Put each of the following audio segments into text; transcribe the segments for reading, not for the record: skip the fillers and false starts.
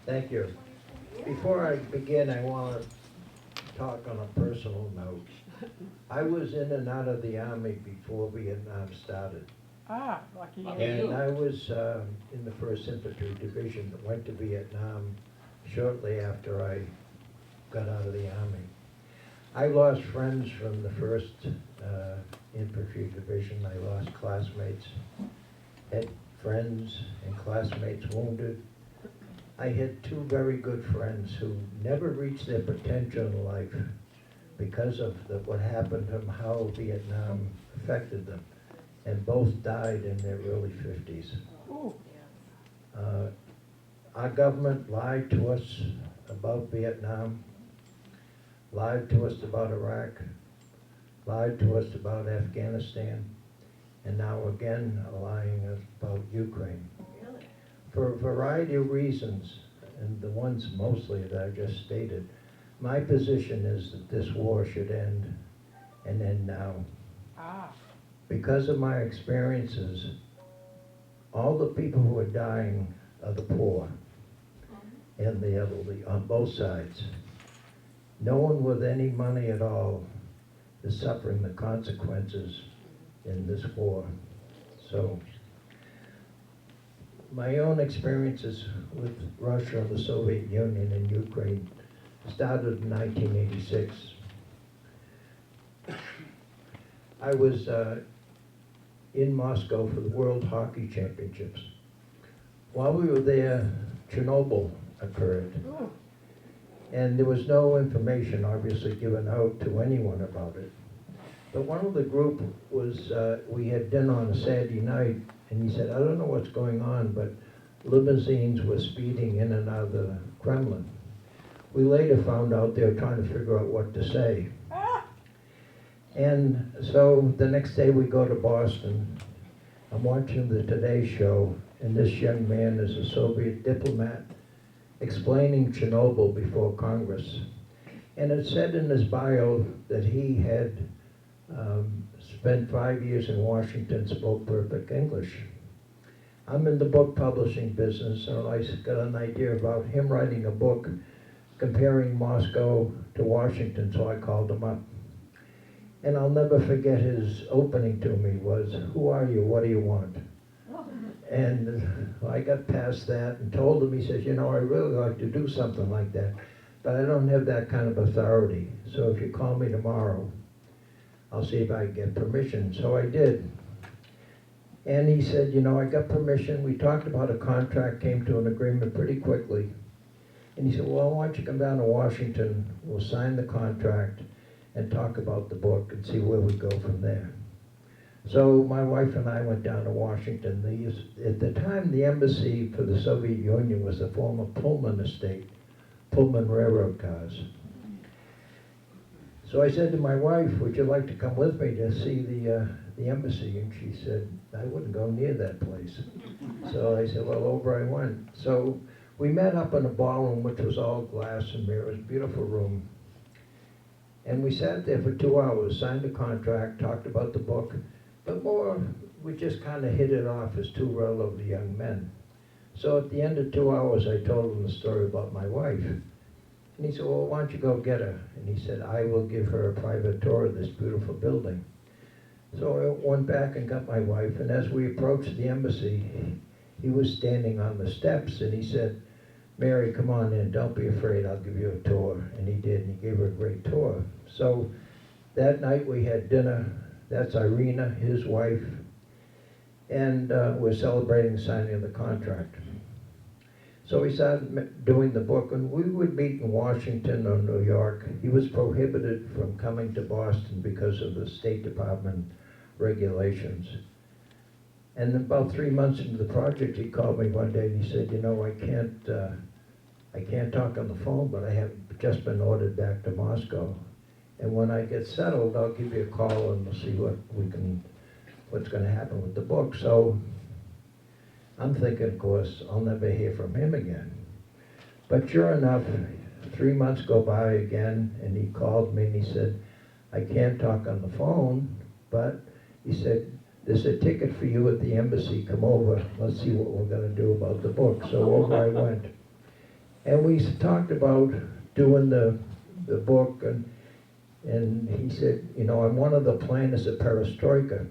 Thank you. Before I begin, I want to talk on a personal note. I was in and out of the Army before Vietnam started. Ah, lucky you. And I was in the 1st Infantry Division that went to Vietnam shortly after I got out of the Army. I lost friends from the 1st Infantry Division. I lost classmates, had friends and classmates wounded. I had 2 very good friends who never reached their potential in life because of what happened to them, how Vietnam affected them. And both died in their early 50s. Ooh. Our government lied to us about Vietnam, lied to us about Iraq, lied to us about Afghanistan, and now again lying about Ukraine. Really? For a variety of reasons, and the ones mostly that I just stated, my position is that this war should end, and end now. Ah. Because of my experiences, all the people who are dying are the poor and the elderly on both sides. No one with any money at all is suffering the consequences in this war. So, my own experiences with Russia and the Soviet Union and Ukraine started in 1986. I was in Moscow for the World Hockey Championships. While we were there, Chernobyl occurred. Ooh. And there was no information obviously given out to anyone about it. But one of the group was, we had dinner on a Saturday night, and he said, I don't know what's going on, but limousines were speeding in and out of the Kremlin. We later found out they were trying to figure out what to say. And so the next day we go to Boston. I'm watching the Today Show, and this young man is a Soviet diplomat explaining Chernobyl before Congress. And it said in his bio that he had spent 5 years in Washington, spoke perfect English. I'm in the book publishing business, so I got an idea about him writing a book comparing Moscow to Washington, so I called him up. And I'll never forget his opening to me was, who are you, what do you want? And I got past that and told him, he says, you know, I really like to do something like that, but I don't have that kind of authority. So if you call me tomorrow, I'll see if I can get permission. So I did. And he said, you know, I got permission. We talked about a contract, came to an agreement pretty quickly. And he said, well, why don't you come down to Washington, we'll sign the contract and talk about the book and see where we go from there. So my wife and I went down to Washington. At the time, the embassy for the Soviet Union was the former Pullman estate, Pullman railroad cars. So I said to my wife, would you like to come with me to see the embassy? And she said, I wouldn't go near that place. So I said, well, over I went. So we met up in a ballroom, which was all glass and mirrors, beautiful room. And we sat there for 2 hours, signed a contract, talked about the book, but more, we just kind of hit it off as 2 relatively young men. So at the end of 2 hours, I told him the story about my wife. And he said, well, why don't you go get her? And he said, I will give her a private tour of this beautiful building. So I went back and got my wife, and as we approached the embassy, he was standing on the steps, and he said, Mary, come on in, don't be afraid, I'll give you a tour. And he did, and he gave her a great tour. So that night we had dinner. That's Irina, his wife, and we're celebrating the signing of the contract. So we started doing the book, and we would meet in Washington or New York. He was prohibited from coming to Boston because of the State Department regulations. And about 3 months into the project, he called me one day and he said, you know, I can't talk on the phone, but I have just been ordered back to Moscow. And when I get settled, I'll give you a call and we'll see what's going to happen with the book. So I'm thinking, of course, I'll never hear from him again. But sure enough, 3 months go by again, and he called me and he said, I can't talk on the phone, but he said, there's a ticket for you at the embassy, come over, let's see what we're going to do about the book. So over I went. And we talked about doing the book, and he said, you know, I'm one of the planners of perestroika,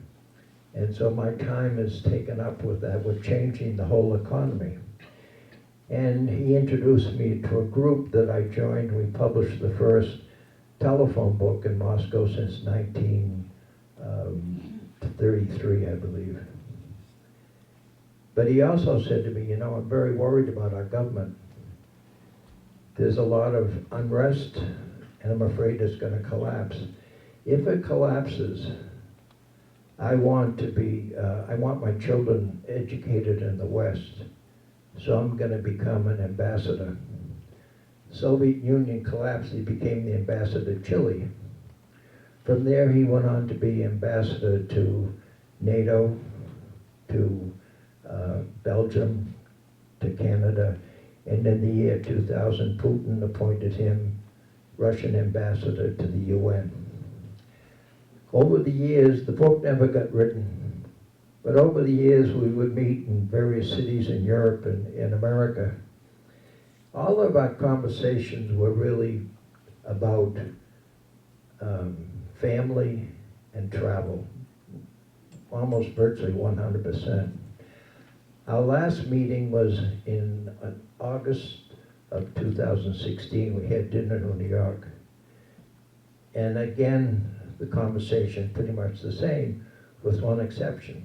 and so my time is taken up with that, with changing the whole economy. And he introduced me to a group that I joined. We published the first telephone book in Moscow since 1933, I believe. But he also said to me, you know, I'm very worried about our government. There's a lot of unrest, and I'm afraid it's going to collapse. If it collapses, I want my children educated in the West, so I'm going to become an ambassador. Soviet Union collapsed, he became the ambassador to Chile. From there, he went on to be ambassador to NATO, to Belgium, to Canada, and in the year 2000, Putin appointed him Russian ambassador to the UN. Over the years, the book never got written, but over the years we would meet in various cities in Europe and in America. All of our conversations were really about family and travel, almost virtually 100%. Our last meeting was in August of 2016. We had dinner in New York. And again, the conversation pretty much the same, with one exception.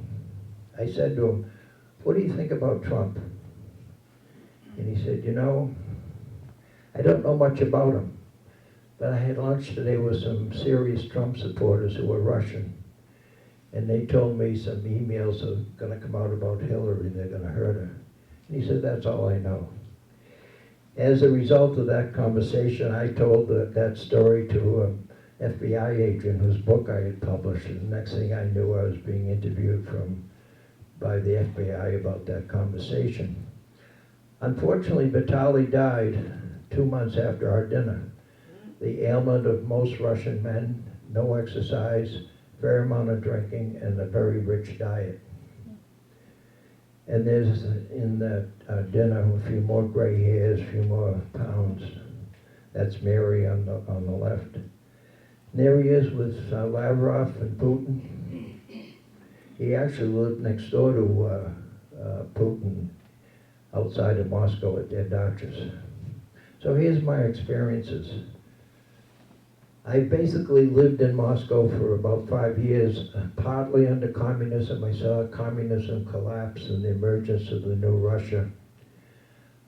I said to him, what do you think about Trump? And he said, you know, I don't know much about him, but I had lunch today with some serious Trump supporters who were Russian. And they told me some emails are going to come out about Hillary, they're going to hurt her. And he said, that's all I know. As a result of that conversation, I told that story to an FBI agent whose book I had published, and the next thing I knew, I was being interviewed by the FBI about that conversation. Unfortunately, Vitaly died 2 months after our dinner. The ailment of most Russian men, no exercise, fair amount of drinking, and a very rich diet. And there's in that dinner a few more gray hairs, a few more pounds. That's Mary on the left. And there he is with Lavrov and Putin. He actually lived next door to Putin outside of Moscow at their dachas. So here's my experiences. I basically lived in Moscow for about 5 years, partly under communism. I saw communism collapse and the emergence of the new Russia.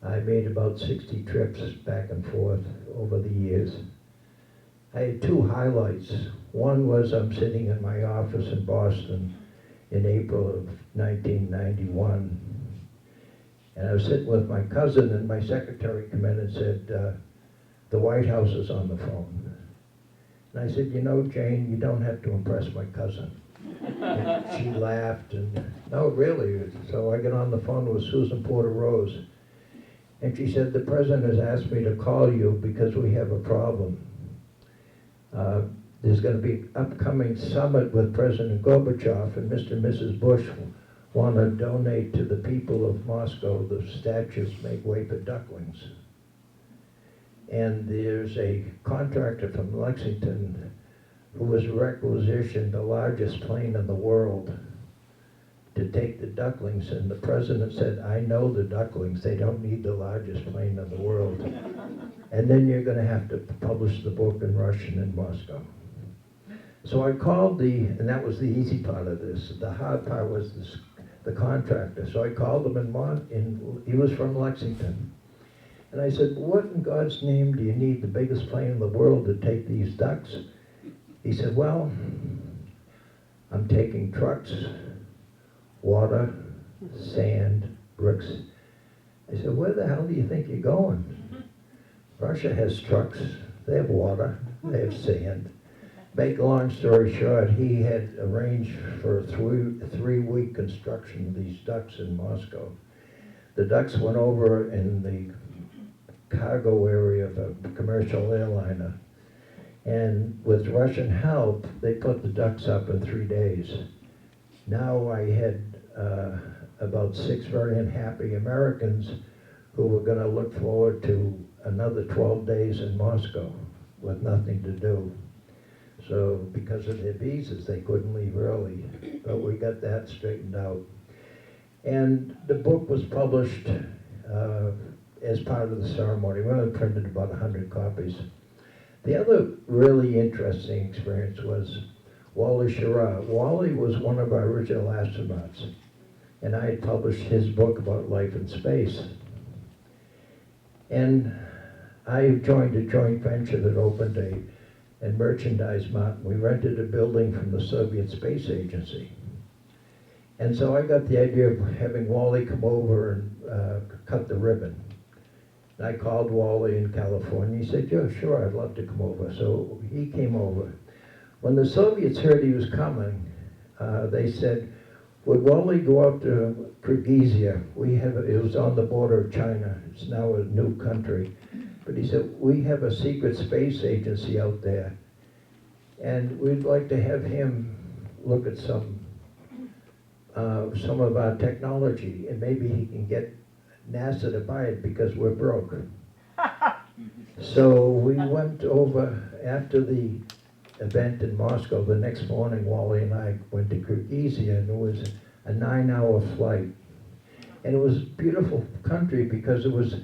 I made about 60 trips back and forth over the years. I had two highlights. One was I'm sitting in my office in Boston in April of 1991. And I was sitting with my cousin, and my secretary came in and said, the White House is on the phone. And I said, you know, Jane, you don't have to impress my cousin. And she laughed, and no, really. So I get on the phone with Susan Porter Rose, and she said, the president has asked me to call you because we have a problem. There's going to be an upcoming summit with President Gorbachev, and Mr. and Mrs. Bush want to donate to the people of Moscow the statues make way for ducklings. And there's a contractor from Lexington who has requisitioned the largest plane in the world to take the ducklings, and the president said, I know the ducklings, they don't need the largest plane in the world. And then you're going to have to publish the book in Russian in Moscow. So I called and that was the easy part of this. The hard part was the contractor. So I called him he was from Lexington. And I said, what in God's name do you need the biggest plane in the world to take these ducks? He said, well, I'm taking trucks, water, sand, bricks. I said, where the hell do you think you're going? Russia has trucks, they have water, they have sand. Make a long story short, he had arranged for a three-week construction of these ducks in Moscow. The ducks went over in the cargo area of a commercial airliner, and with Russian help, they put the ducks up in 3 days. Now I had about 6 very unhappy Americans who were going to look forward to another 12 days in Moscow with nothing to do. So because of their visas, they couldn't leave early, but we got that straightened out. And the book was published as part of the ceremony. We only printed about 100 copies. The other really interesting experience was Wally Schirra. Wally was one of our original astronauts, and I had published his book about life in space. And I joined a joint venture that opened a merchandise mart. We rented a building from the Soviet Space Agency. And so I got the idea of having Wally come over and cut the ribbon. And I called Wally in California. He said, yeah, sure, I'd love to come over. So he came over. When the Soviets heard he was coming, they said, would Wally go out to Kyrgyzia? It was on the border of China. It's now a new country. But he said, we have a secret space agency out there, and we'd like to have him look at some of our technology, and maybe he can get NASA to buy it because we're broke. So we went over after the event in Moscow. The next morning, Wally and I went to Kyrgyzia, and it was a 9-hour flight. And it was a beautiful country because it was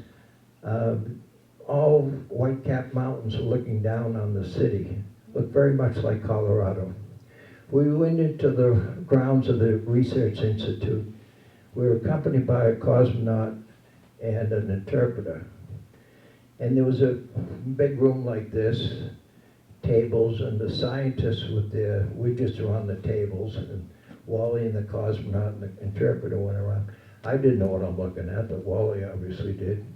all white-capped mountains looking down on the city. Looked very much like Colorado. We went into the grounds of the Research Institute. We were accompanied by a cosmonaut and an interpreter. And there was a big room like this, tables, and the scientists with their widgets around the tables, and Wally and the cosmonaut and the interpreter went around. I didn't know what I'm looking at, but Wally obviously did.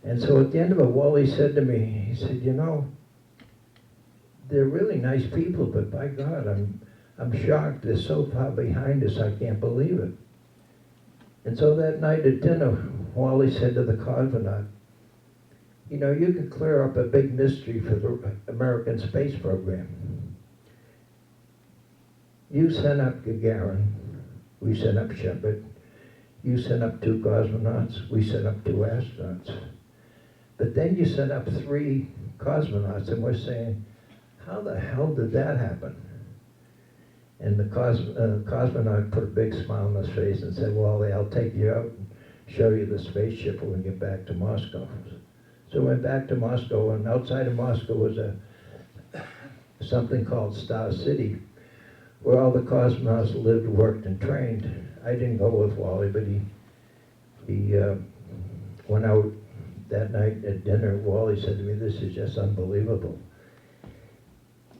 And so at the end of it, Wally said to me, he said, you know, they're really nice people, but by God, I'm shocked. They're so far behind us, I can't believe it. And so that night at dinner, Wally said to the cosmonaut, you know, you could clear up a big mystery for the American space program. You sent up Gagarin, we sent up Shepard, you sent up 2 cosmonauts, we sent up 2 astronauts. But then you sent up 3 cosmonauts, and we're saying, how the hell did that happen? And the cosmonaut put a big smile on his face and said, Wally, I'll take you out and show you the spaceship when we get back to Moscow. So we went back to Moscow, and outside of Moscow was something called Star City, where all the cosmonauts lived, worked, and trained. I didn't go with Wally, but he went out that night at dinner. Wally said to me, this is just unbelievable.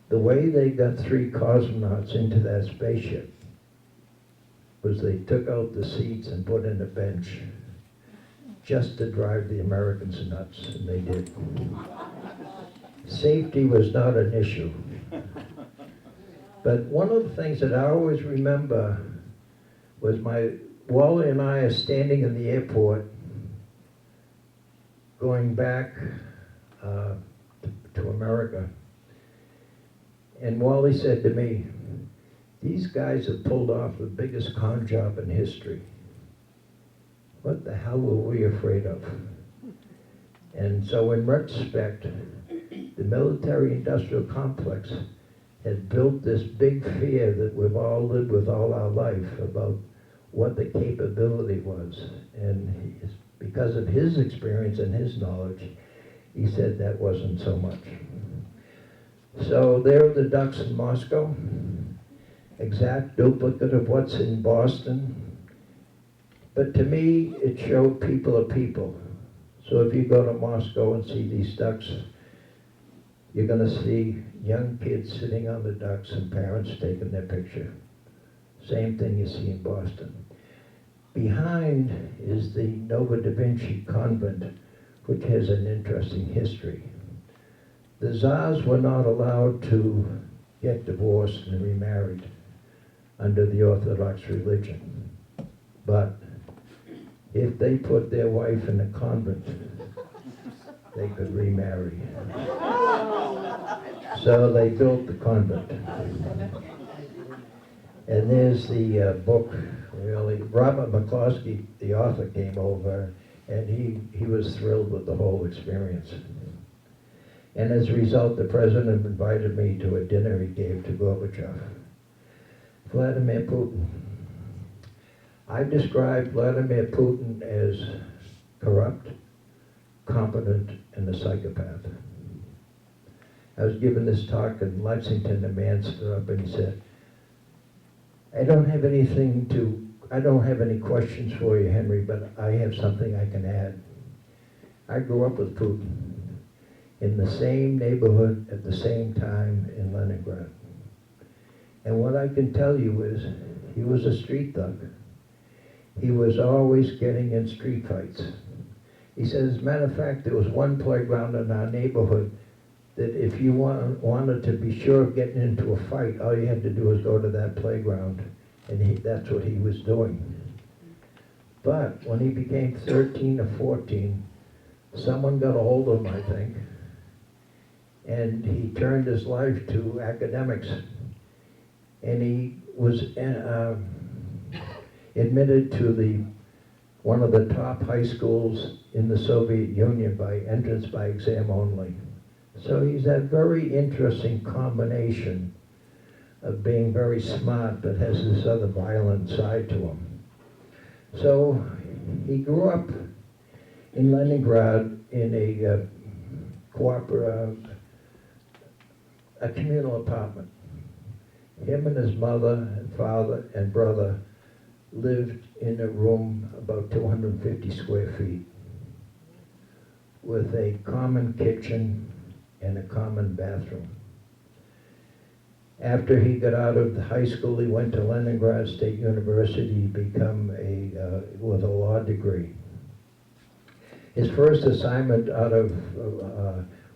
The way they got 3 cosmonauts into that spaceship was they took out the seats and put in a bench just to drive the Americans nuts, and they did. Safety was not an issue. But one of the things that I always remember was Wally and I are standing in the airport going back to America. And Wally said to me, these guys have pulled off the biggest con job in history. What the hell were we afraid of? And so in retrospect, the military-industrial complex had built this big fear that we've all lived with all our life about what the capability was. And because of his experience and his knowledge, he said that wasn't so much. So there are the ducks in Moscow, exact duplicate of what's in Boston. But to me, it showed people are people. So if you go to Moscow and see these ducks, you're going to see young kids sitting on the ducks and parents taking their picture. Same thing you see in Boston. Behind is the Nova da Vinci convent, which has an interesting history. The Tsars were not allowed to get divorced and remarried under the Orthodox religion. But if they put their wife in a convent, they could remarry. So they built the convent. And there's the book, really. Robert McCloskey, the author, came over. And he was thrilled with the whole experience. And as a result, the president invited me to a dinner he gave to Gorbachev. Vladimir Putin. I described Vladimir Putin as corrupt, competent, and a psychopath. I was giving this talk in Lexington. A man stood up and he said, I don't have any questions for you, Henry, but I have something I can add. I grew up with Putin in the same neighborhood at the same time in Leningrad. And what I can tell you is he was a street thug. He was always getting in street fights. He said, as a matter of fact, there was one playground in our neighborhood that if you wanted to be sure of getting into a fight, all you had to do was go to that playground. And that's what he was doing. But when he became 13 or 14, someone got a hold of him, I think, and he turned his life to academics. And he was admitted to one of the top high schools in the Soviet Union by entrance by exam only. So he's that very interesting combination of being very smart but has this other violent side to him. So he grew up in Leningrad in a communal apartment. Him and his mother and father and brother lived in a room about 250 square feet with a common kitchen and a common bathroom. After he got out of high school, he went to Leningrad State University to become with a law degree. His first assignment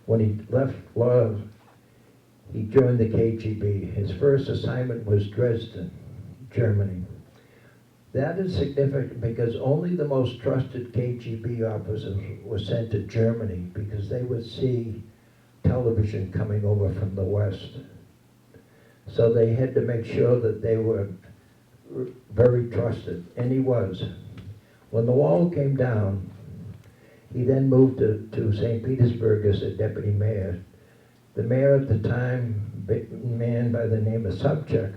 when he left law, he joined the KGB. His first assignment was Dresden, Germany. That is significant because only the most trusted KGB officers were sent to Germany because they would see television coming over from the West. So they had to make sure that they were very trusted, and he was. When the wall came down, he then moved to St. Petersburg as a deputy mayor. The mayor at the time, a man by the name of Sobchak,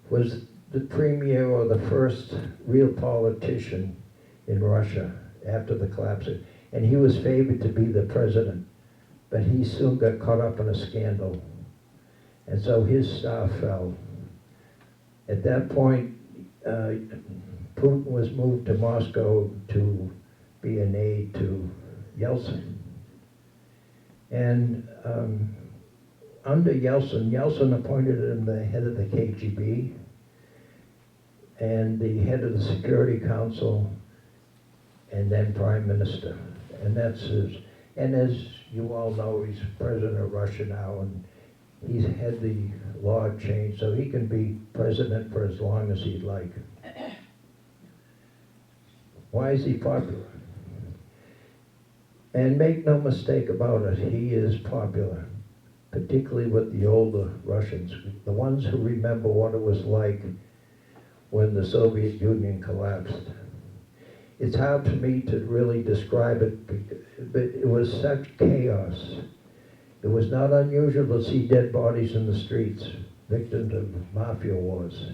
was the premier or the first real politician in Russia after the collapse. And he was favored to be the president, but he soon got caught up in a scandal. And so his star fell. At that point, Putin was moved to Moscow to be an aide to Yeltsin. And under Yeltsin appointed him the head of the KGB and the head of the Security Council and then Prime Minister. And that's and as you all know, he's president of Russia now, and he's had the law changed so he can be president for as long as he'd like. Why is he popular? And make no mistake about it, he is popular, particularly with the older Russians, the ones who remember what it was like when the Soviet Union collapsed. It's hard for me to really describe it, but it was such chaos. It was not unusual to see dead bodies in the streets, victims of mafia wars.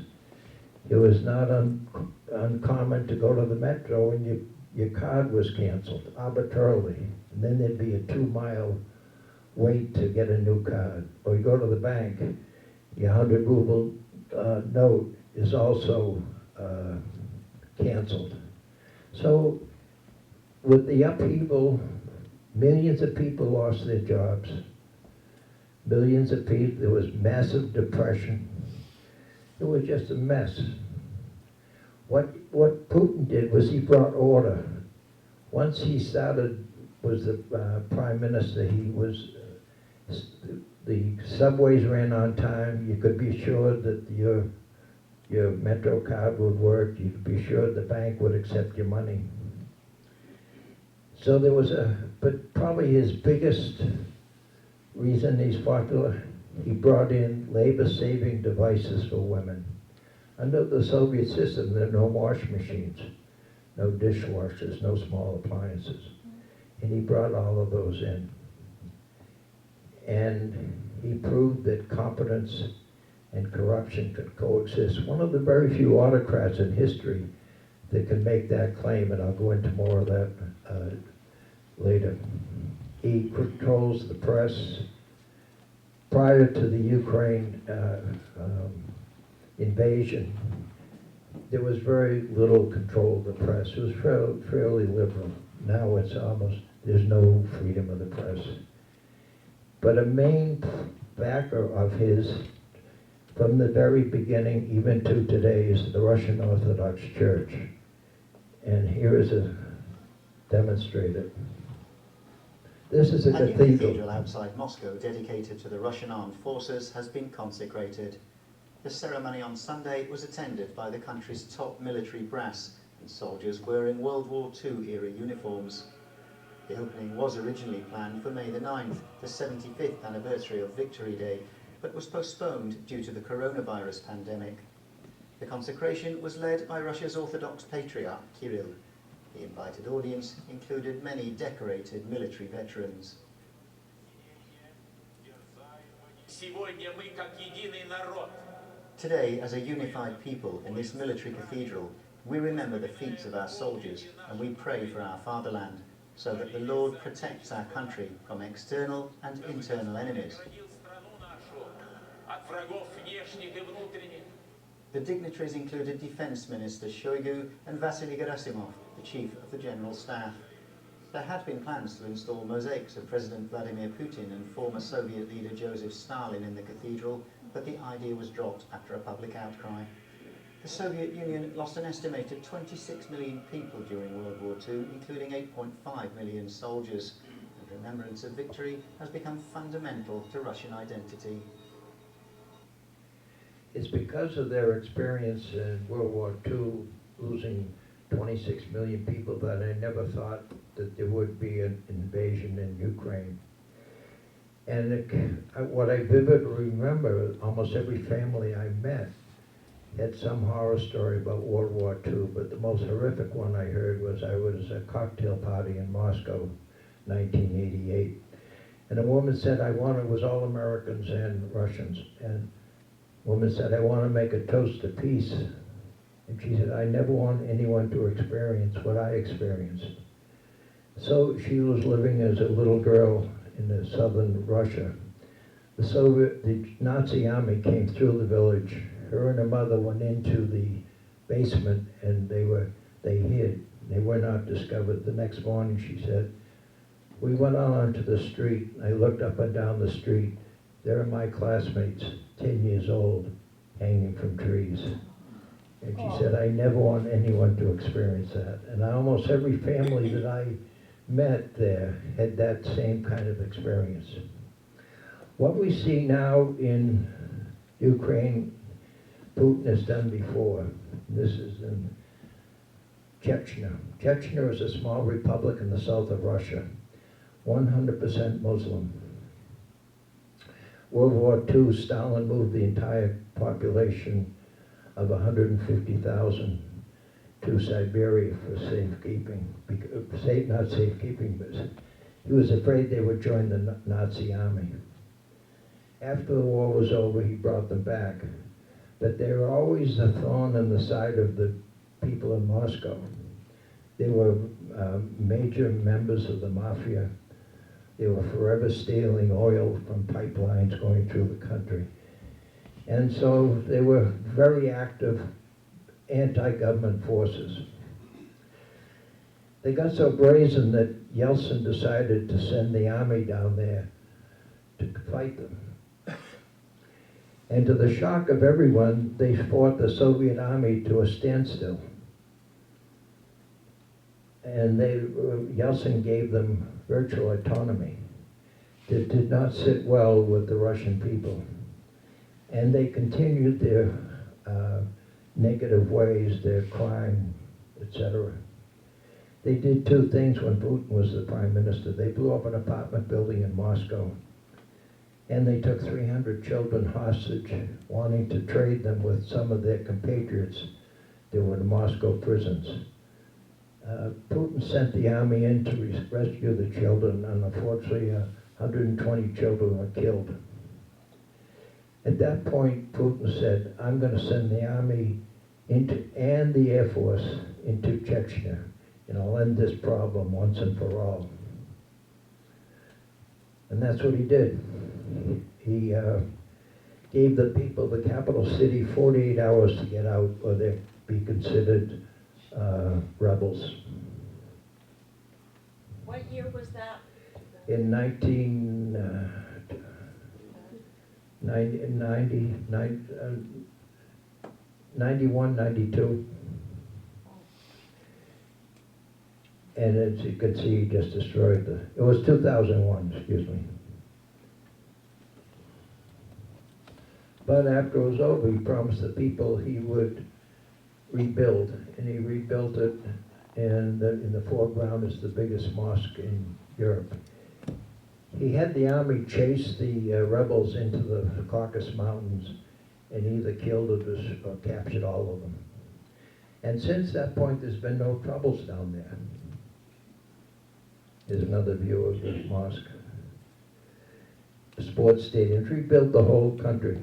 It was not uncommon to go to the metro and your card was canceled arbitrarily, and then there'd be a 2-mile wait to get a new card. Or you go to the bank, your 100 ruble note is also canceled. So with the upheaval, millions of people lost their jobs. Millions of people, there was massive depression. It was just a mess. What Putin did was he brought order. Once he was the prime minister, the subways ran on time. You could be sure that your Metro card would work. You could be sure the bank would accept your money. So there was but probably his biggest reason he's popular, he brought in labor-saving devices for women. Under the Soviet system, there are no washing machines. no dishwashers, no small appliances. And he brought all of those in. And he proved that competence and corruption could coexist. One of the very few autocrats in history that can make that claim, and I'll go into more of that later. He controls the press. Prior to the Ukraine invasion, there was very little control of the press. It was fairly liberal. Now it's almost, there's no freedom of the press. But a main backer of his, from the very beginning, even to today, is the Russian Orthodox Church. And here is a demonstrator. This is a new cathedral. cathedral outside Moscow dedicated to the Russian armed forces has been consecrated. The ceremony on Sunday was attended by the country's top military brass and soldiers wearing World War II era uniforms. The opening was originally planned for May the 9th, the 75th anniversary of Victory Day, but was postponed due to the coronavirus pandemic. The consecration was led by Russia's Orthodox Patriarch Kirill. The invited audience included many decorated military veterans. Today, as a unified people in this military cathedral, we remember the feats of our soldiers and we pray for our fatherland, so that the Lord protects our country from external and internal enemies. The dignitaries included Defence Minister Shoigu and Vasily Gerasimov, the Chief of the General Staff. There had been plans to install mosaics of President Vladimir Putin and former Soviet leader Joseph Stalin in the cathedral, but the idea was dropped after a public outcry. The Soviet Union lost an estimated 26 million people during World War II, including 8.5 million soldiers, and remembrance of victory has become fundamental to Russian identity. It's because of their experience in World War II, losing 26 million people, that I never thought that there would be an invasion in Ukraine. And what I vividly remember, almost every family I met had some horror story about World War II, but the most horrific one I heard was I was at a cocktail party in Moscow, 1988. And a woman said, it was all Americans and Russians. And woman said, I want to make a toast to peace. And she said, I never want anyone to experience what I experienced. So she was living as a little girl in the southern Russia. The Nazi army came through the village. Her and her mother went into the basement and they hid. They were not discovered. The next morning, she said, we went out onto the street. I looked up and down the street. There are my classmates, 10 years old, hanging from trees. And she said, I never want anyone to experience that. And almost every family that I met there had that same kind of experience. What we see now in Ukraine, Putin has done before. This is in Chechnya. Chechnya is a small republic in the south of Russia, 100% Muslim. World War II, Stalin moved the entire population of 150,000 to Siberia for safekeeping. Not safekeeping, but he was afraid they would join the Nazi army. After the war was over, he brought them back. But they were always a thorn in the side of the people in Moscow. They were major members of the mafia. They were forever stealing oil from pipelines going through the country. And so they were very active anti-government forces. They got so brazen that Yeltsin decided to send the army down there to fight them. And to the shock of everyone, they fought the Soviet army to a standstill. And Yeltsin gave them virtual autonomy. It did not sit well with the Russian people. And they continued their negative ways, their crime, etc. They did two things when Putin was the prime minister. They blew up an apartment building in Moscow, and they took 300 children hostage, wanting to trade them with some of their compatriots that were in Moscow prisons. Putin sent the army in to rescue the children, and unfortunately 120 children were killed. At that point, Putin said, I'm going to send the army into, and the Air Force into Chechnya, and I'll end this problem once and for all. And that's what he did. He gave the people, the capital city, 48 hours to get out or they'd be considered rebels. What year was that? In 91, 92. And as you can see, he just destroyed it was 2001, excuse me. But after it was over, he promised the people he would rebuild, and he rebuilt it, and in the foreground is the biggest mosque in Europe. He had the army chase the rebels into the Caucasus Mountains and either killed or captured all of them. And since that point, there's been no troubles down there. Here's another view of the mosque. The sports stadiums, rebuilt the whole country.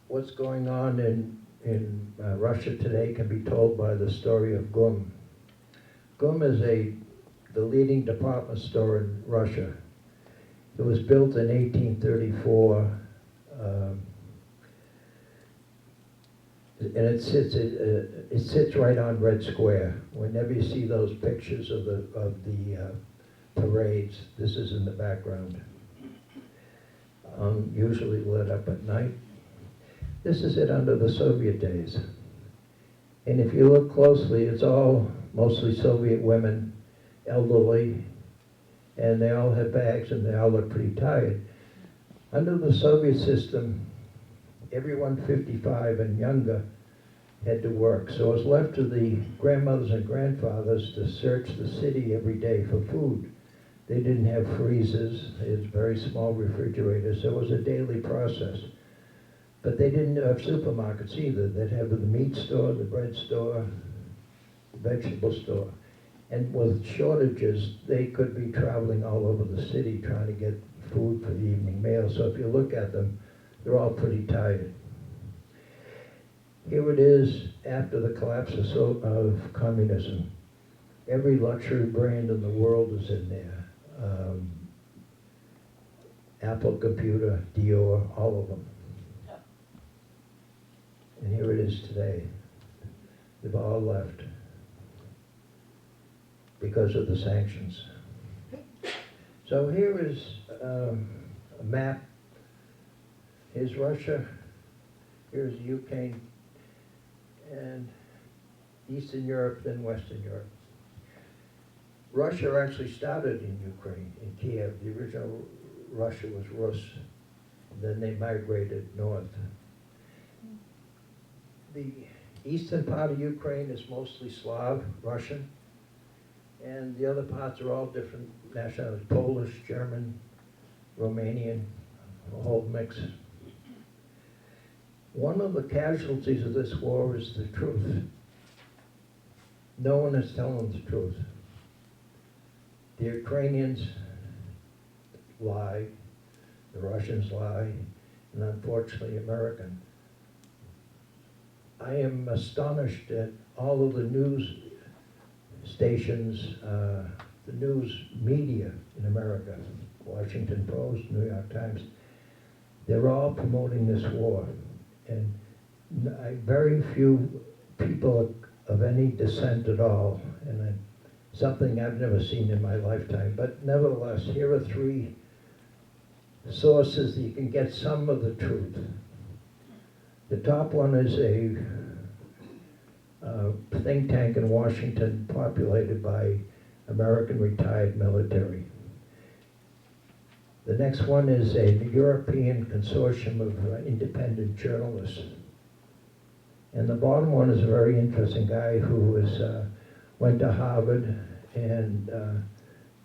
What's going on in Russia today can be told by the story of GUM. GUM is the leading department store in Russia. It was built in 1834, and it sits right on Red Square. Whenever you see those pictures of the parades, this is in the background. Usually lit up at night. This is it under the Soviet days. And if you look closely, it's all mostly Soviet women, elderly, and they all have bags and they all look pretty tired. Under the Soviet system, everyone 55 and younger had to work. So it was left to the grandmothers and grandfathers to search the city every day for food. They didn't have freezers, it was very small refrigerators, so it was a daily process. But they didn't have supermarkets either. They'd have the meat store, the bread store, the vegetable store. And with shortages, they could be traveling all over the city trying to get food for the evening meal. So if you look at them, they're all pretty tired. Here it is after the collapse of communism. Every luxury brand in the world is in there. Apple Computer, Dior, all of them. And here it is today. They've all left because of the sanctions. So here is a map. Here's Russia, here's Ukraine, and Eastern Europe, then Western Europe. Russia actually started in Ukraine, in Kiev. The original Russia was Rus. Then they migrated north. The eastern part of Ukraine is mostly Slav, Russian, and the other parts are all different nationalities, Polish, German, Romanian, a whole mix. One of the casualties of this war is the truth. No one is telling the truth. The Ukrainians lie, the Russians lie, and unfortunately American. I am astonished at all of the news stations, the news media in America, Washington Post, New York Times, they're all promoting this war. And very few people of any dissent at all, and something I've never seen in my lifetime. But nevertheless, here are three sources that you can get some of the truth. The top one is a think tank in Washington populated by American retired military. The next one is a European consortium of independent journalists. And the bottom one is a very interesting guy who went to Harvard and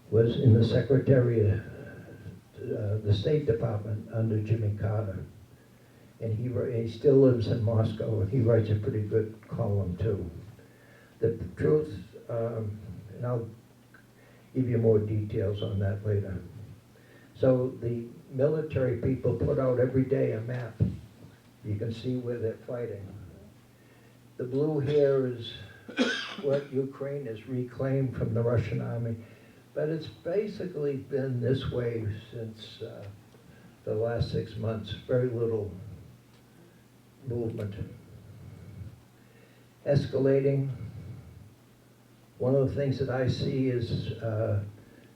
was in the Secretary of the State Department under Jimmy Carter. And he still lives in Moscow, and he writes a pretty good column too. The truth, and I'll give you more details on that later. So the military people put out every day a map. You can see where they're fighting. The blue here is what Ukraine has reclaimed from the Russian army, but it's basically been this way since the last 6 months. Very little movement. Escalating. One of the things that I see is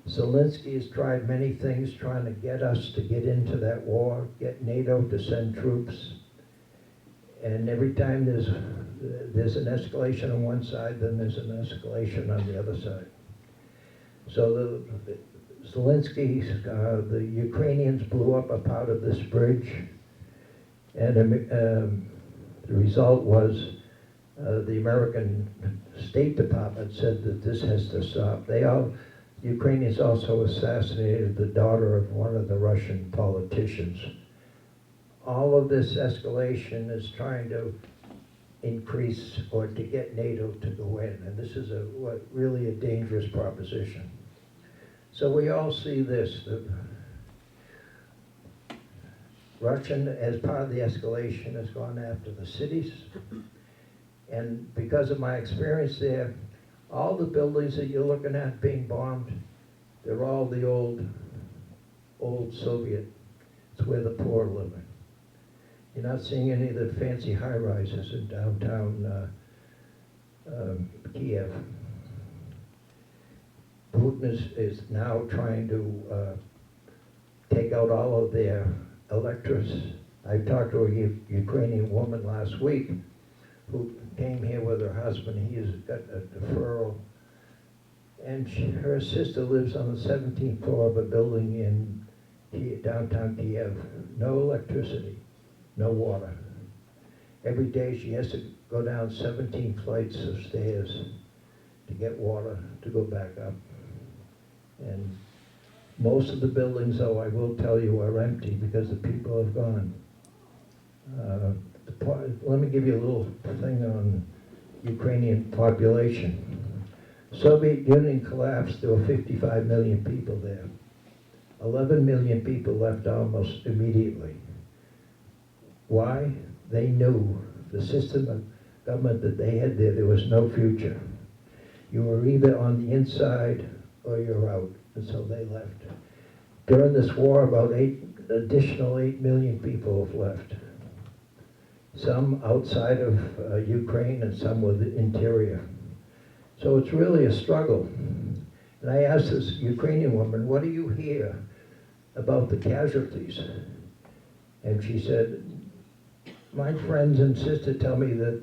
Zelensky has tried many things trying to get us to get into that war, get NATO to send troops. And every time there's an escalation on one side, then there's an escalation on the other side. So Zelensky, the Ukrainians blew up a part of this bridge, and the result was the American State Department said that this has to stop. Ukrainians also assassinated the daughter of one of the Russian politicians. All of this escalation is trying to increase or to get NATO to go in, and this is really a dangerous proposition. So we all see this, the Russian, as part of the escalation, has gone after the cities, and because of my experience there, all the buildings that you're looking at being bombed, they're all the old Soviet. It's where the poor live. You're not seeing any of the fancy high-rises in downtown Kiev. Putin is now trying to take out all of their electricity. I talked to a Ukrainian woman last week who came here with her husband. He has got a deferral. And her sister lives on the 17th floor of a building in downtown Kiev. No electricity. No water. Every day she has to go down 17 flights of stairs to get water to go back up. And most of the buildings, though, I will tell you, are empty because the people have gone. Let me give you a little thing on Ukrainian population. Soviet Union collapsed, there were 55 million people there. 11 million people left almost immediately. Why? They knew the system of government that they had there was no future. You were either on the inside or you're out, and so they left. During this war, about additional 8 million people have left. Some outside of Ukraine and some with the interior. So it's really a struggle. And I asked this Ukrainian woman, what do you hear about the casualties? And she said, my friends and sister tell me that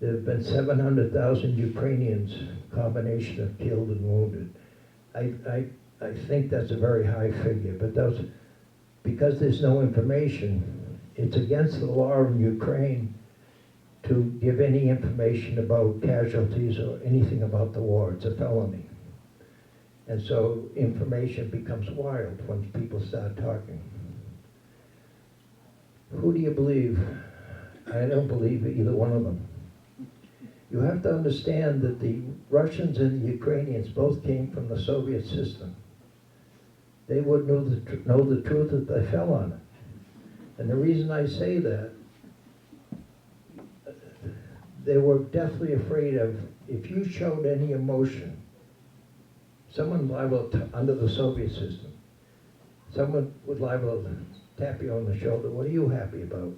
there have been 700,000 Ukrainians, combination of killed and wounded. I think that's a very high figure, but because there's no information, it's against the law in Ukraine to give any information about casualties or anything about the war. It's a felony. And so information becomes wild when people start talking. Who do you believe? I don't believe either one of them. You have to understand that the Russians and the Ukrainians both came from the Soviet system. They would know the truth if they fell on it. And the reason I say that, they were deathly afraid of, if you showed any emotion, someone liable to, under the Soviet system, someone would liable to tap you on the shoulder, what are you happy about?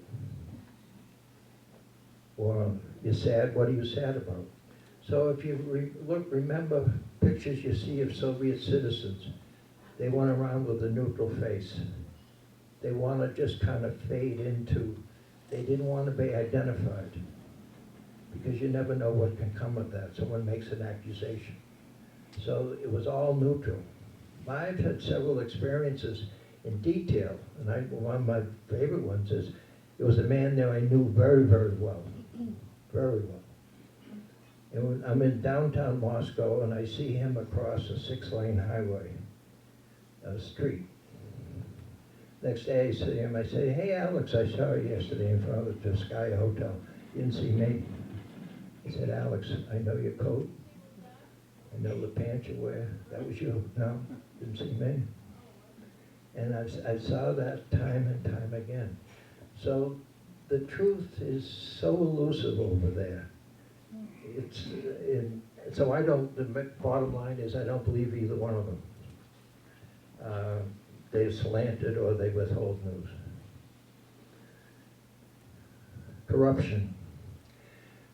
Or you're sad, what are you sad about? So if you remember pictures you see of Soviet citizens, they went around with a neutral face. They want to just kind of fade into, they didn't want to be identified, because you never know what can come of that. Someone makes an accusation. So it was all neutral. I've had several experiences in detail, and one of my favorite ones is, it was a man there I knew very, very well, very well. And when I'm in downtown Moscow and I see him across a 6-lane highway, street. Next day I see him, I say, hey Alex, I saw you yesterday in front of the Sky Hotel. You didn't see me. He said, Alex, I know your coat. I know the pants you wear. That was you. No, didn't see me. And I saw that time and time again. So the truth is so elusive over there. So I don't, the bottom line is I don't believe either one of them. They're slanted or they withhold news. Corruption.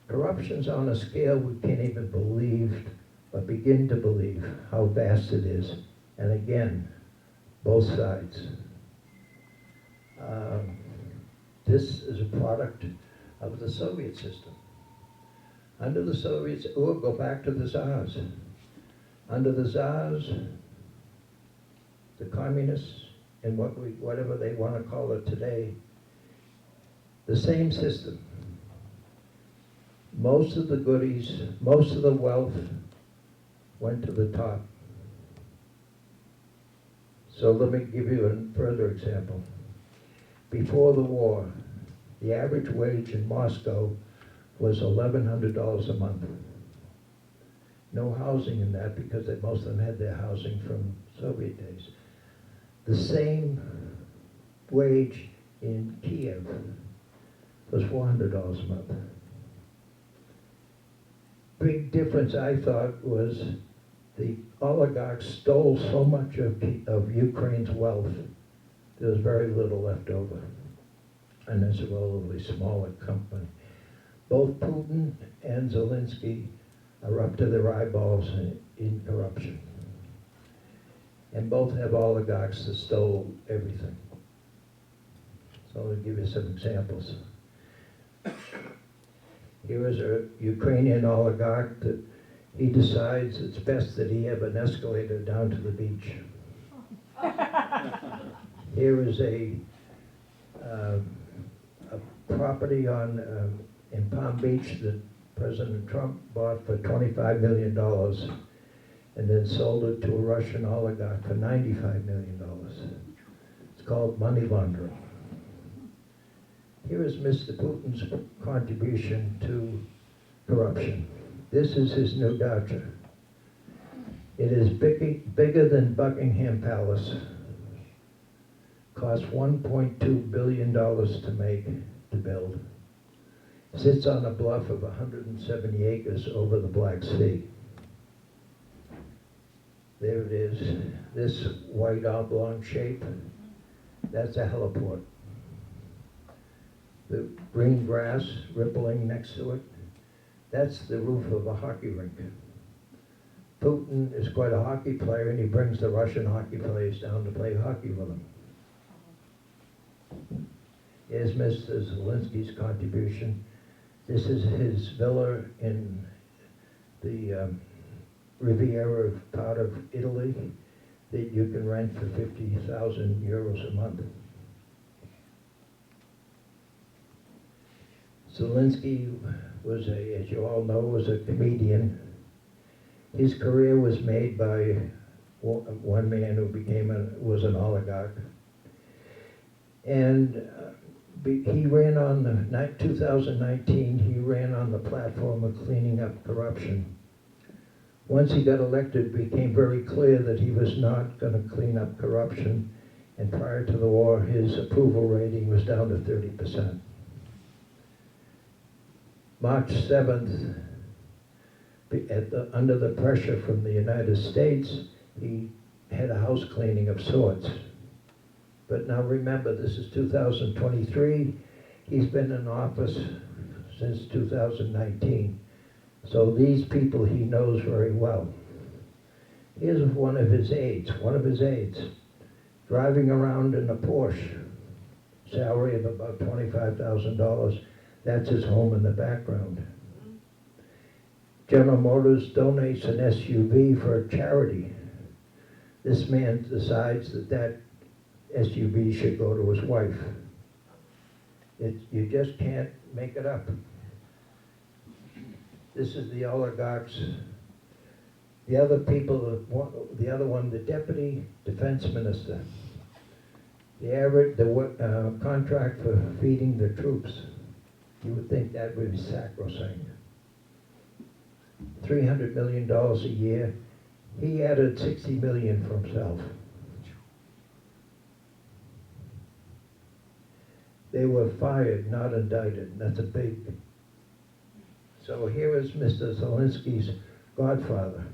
Corruption's on a scale we can't even believe, but begin to believe how vast it is. And again, both sides. This is a product of the Soviet system. Under the Soviets, or go back to the Tsars. Under the Tsars, the communists, and whatever they want to call it today, the same system. Most of the goodies, most of the wealth went to the top. So let me give you a further example. Before the war, the average wage in Moscow was $1,100 a month. No housing in that because most of them had their housing from Soviet days. The same wage in Kiev was $400 a month. Big difference, I thought, was the oligarchs stole so much of Ukraine's wealth, there was very little left over. And it's a relatively smaller company. Both Putin and Zelensky are up to their eyeballs in corruption. And both have oligarchs that stole everything. So I'll give you some examples. Here is a Ukrainian oligarch that he decides it's best that he have an escalator down to the beach. Here is a property in Palm Beach that President Trump bought for $25 million and then sold it to a Russian oligarch for $95 million. It's called money laundering. Here is Mr. Putin's contribution to corruption. This is his new Dodger. It is bigger than Buckingham Palace. Cost $1.2 billion to build. Sits on a bluff of 170 acres over the Black Sea. There it is, this white oblong shape, that's a heliport. The green grass rippling next to it, that's the roof of a hockey rink. Putin is quite a hockey player and he brings the Russian hockey players down to play hockey with him. Here's Mr. Zelensky's contribution. This is his villa in the Riviera part of Italy that you can rent for 50,000 euros a month. Zelensky was as you all know, was a comedian. His career was made by one man who was an oligarch. And he ran on 2019, he ran on the platform of cleaning up corruption. Once he got elected, it became very clear that he was not going to clean up corruption. And prior to the war, his approval rating was down to 30%. March 7th, under the pressure from the United States, he had a house cleaning of sorts. But now remember, this is 2023. He's been in office since 2019. So these people he knows very well. Here's one of his aides, driving around in a Porsche, salary of about $25,000. That's his home in the background. General Motors donates an SUV for a charity. This man decides that SUV should go to his wife. You just can't make it up. This is the oligarchs. The other people, the other one, the deputy defense minister. The contract for feeding the troops. You would think that would be sacrosanct. $300 million a year. He added 60 million for himself. They were fired, not indicted. That's a big. So here is Mr. Zelensky's godfather.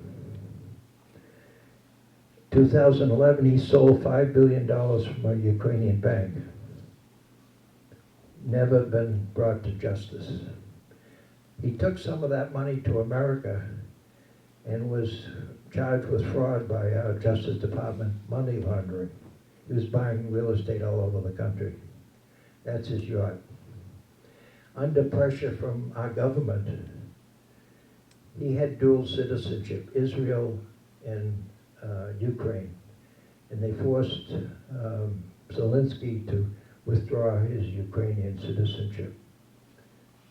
2011, he sold $5 billion from a Ukrainian bank. Never been brought to justice. He took some of that money to America and was charged with fraud by our Justice Department, money laundering. He was buying real estate all over the country. That's his yacht. Under pressure from our government, he had dual citizenship, Israel and Ukraine. And they forced Zelensky to withdraw his Ukrainian citizenship.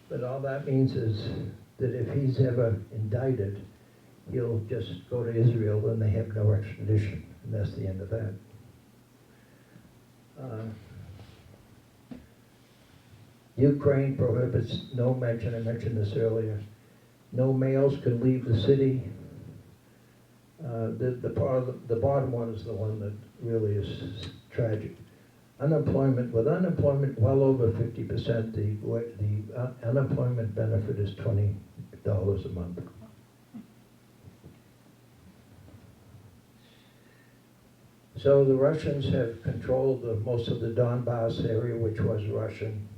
But all that means is that if he's ever indicted, he'll just go to Israel and they have no extradition. And that's the end of that. Ukraine prohibits no mention, I mentioned this earlier, no males can leave the city. The bottom one is the one that really is tragic. Unemployment, with unemployment well over 50%, the unemployment benefit is $20 a month. So the Russians have controlled most of the Donbass area, which was Russian.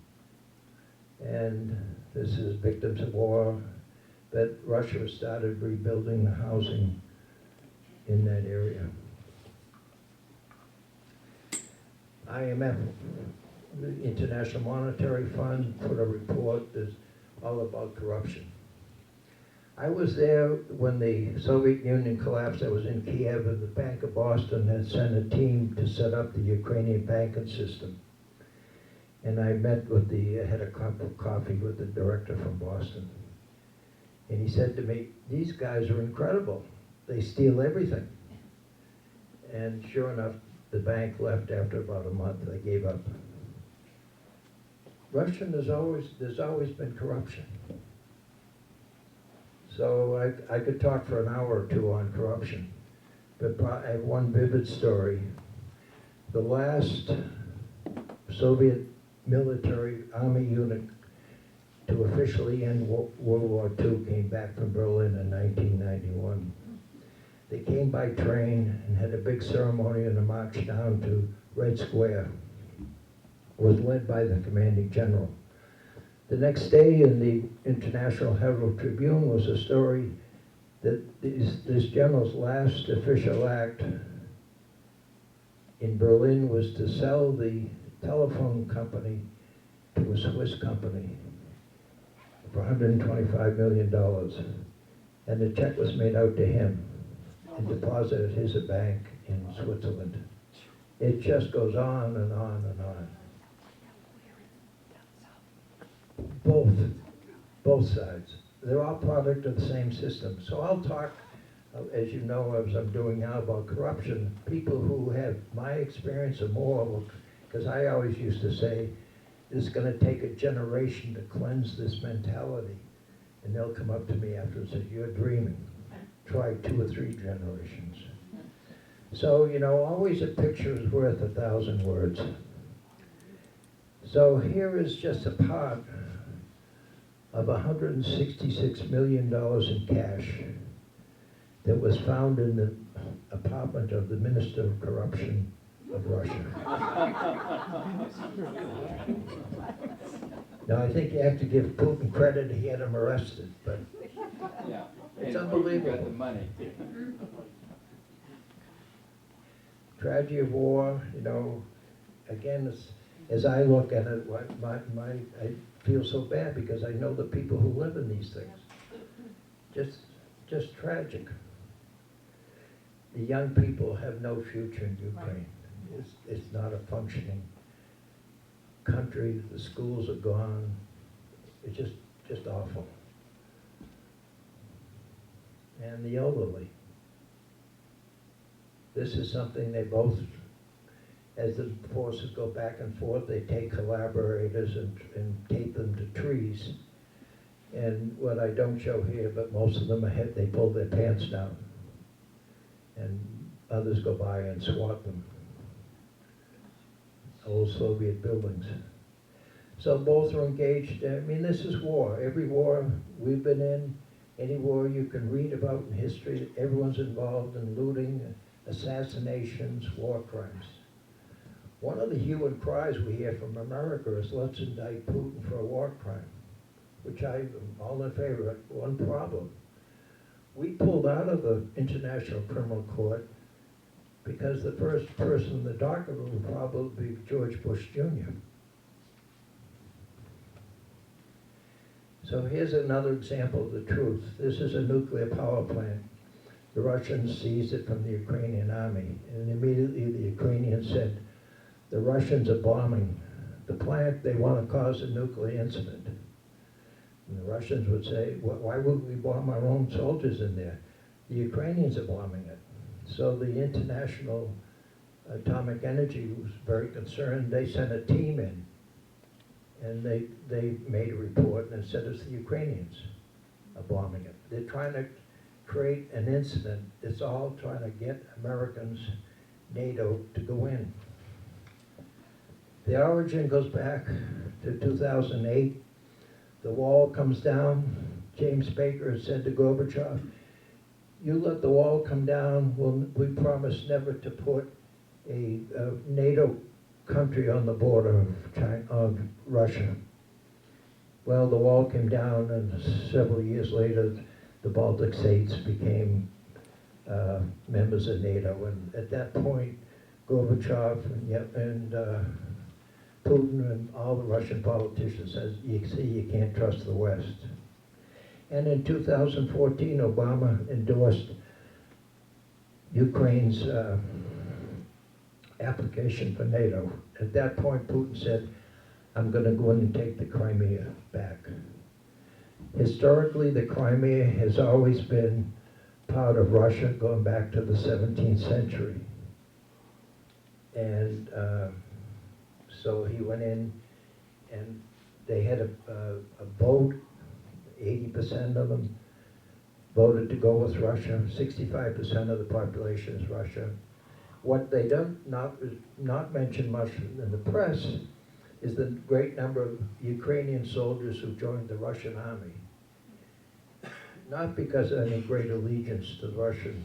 And this is victims of war. But Russia has started rebuilding the housing in that area. IMF, the International Monetary Fund, put a report that's all about corruption. I was there when the Soviet Union collapsed. I was in Kiev, and the Bank of Boston had sent a team to set up the Ukrainian banking system. And I met with had a cup of coffee with the director from Boston. And he said to me, these guys are incredible. They steal everything. And sure enough, the bank left after about a month. They gave up. There's always been corruption. So I could talk for an hour or two on corruption. But I have one vivid story. The last Soviet military army unit to officially end World War II came back from Berlin in 1991. They came by train and had a big ceremony and a march down to Red Square. It was led by the commanding general. The next day in the International Herald Tribune was a story that this general's last official act in Berlin was to sell the telephone company to a Swiss company for $125 million. And the check was made out to him and deposited at his bank in Switzerland. It just goes on and on and on. Both sides. They're all product of the same system. So I'll talk, as you know, as I'm doing now, about corruption. People who have my experience or more, because I always used to say, it's going to take a generation to cleanse this mentality. And they'll come up to me after and say, you're dreaming. Try 2 or 3 generations. So, you know, always a picture is worth 1,000 words. So here is just a part of $166 million in cash that was found in the apartment of the Minister of Corruption of Russia. Now, I think you have to give Putin credit, he had him arrested, but Yeah. it's And unbelievable. Putin got the money. Tragedy of war, you know, again, as I look at it, I feel so bad because I know the people who live in these things. Just tragic. The young people have no future in Ukraine. It's not a functioning country. The schools are gone. It's just awful. And the elderly. This is something they both, as the forces go back and forth, they take collaborators and tape them to trees. And what I don't show here, but most of them they pull their pants down. And others go by and swat them. Old Soviet buildings. So both are engaged. I mean, this is war. Every war we've been in, any war you can read about in history, everyone's involved in looting, assassinations, war crimes. One of the hue and cries we hear from America is, let's indict Putin for a war crime, which I'm all in favor of. One problem. We pulled out of the International Criminal Court because the first person in the docket would probably be George Bush Jr. So here's another example of the truth. This is a nuclear power plant. The Russians seized it from the Ukrainian army, and immediately the Ukrainians said, the Russians are bombing the plant, they want to cause a nuclear incident. And the Russians would say, why would we bomb our own soldiers in there? The Ukrainians are bombing it. So the International Atomic Energy was very concerned. They sent a team in, and they made a report and said it's the Ukrainians are bombing it. They're trying to create an incident. It's all trying to get Americans, NATO, to go in. The origin goes back to 2008. The wall comes down. James Baker said to Gorbachev, you let the wall come down, we promise never to put a NATO country on the border of Russia. Well, the wall came down, and several years later, the Baltic states became members of NATO. And at that point, Gorbachev and Putin and all the Russian politicians says, you see, you can't trust the West. And in 2014, Obama endorsed Ukraine's application for NATO. At that point, Putin said, I'm going to go in and take the Crimea back. Historically, the Crimea has always been part of Russia going back to the 17th century. And so he went in, and they had a vote. 80% of them voted to go with Russia. 65% of the population is Russia. What they don't not mention much in the press is the great number of Ukrainian soldiers who joined the Russian army. Not because of any great allegiance to the Russian.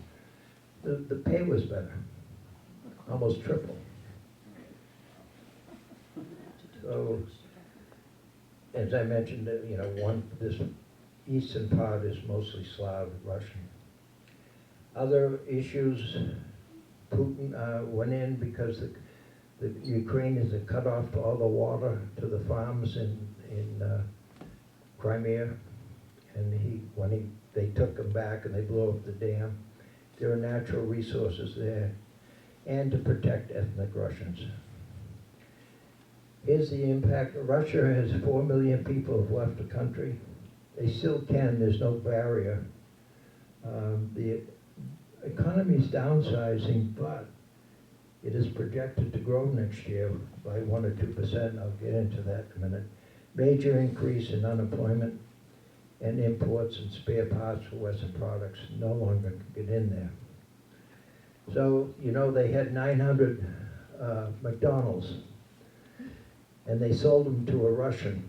The pay was better, almost triple. So, as I mentioned, this eastern part is mostly Slav Russian. Other issues, Putin went in because the Ukrainians had cut off all the water to the farms in Crimea, and they took them back and they blew up the dam. There are natural resources there, and to protect ethnic Russians. Here's the impact. Russia has 4 million people who have left the country. They still can, there's no barrier. The economy is downsizing, but it is projected to grow next year by 1 or 2%. I'll get into that in a minute. Major increase in unemployment, and imports and spare parts for Western products no longer can get in there. So, they had 900 McDonald's, and they sold them to a Russian.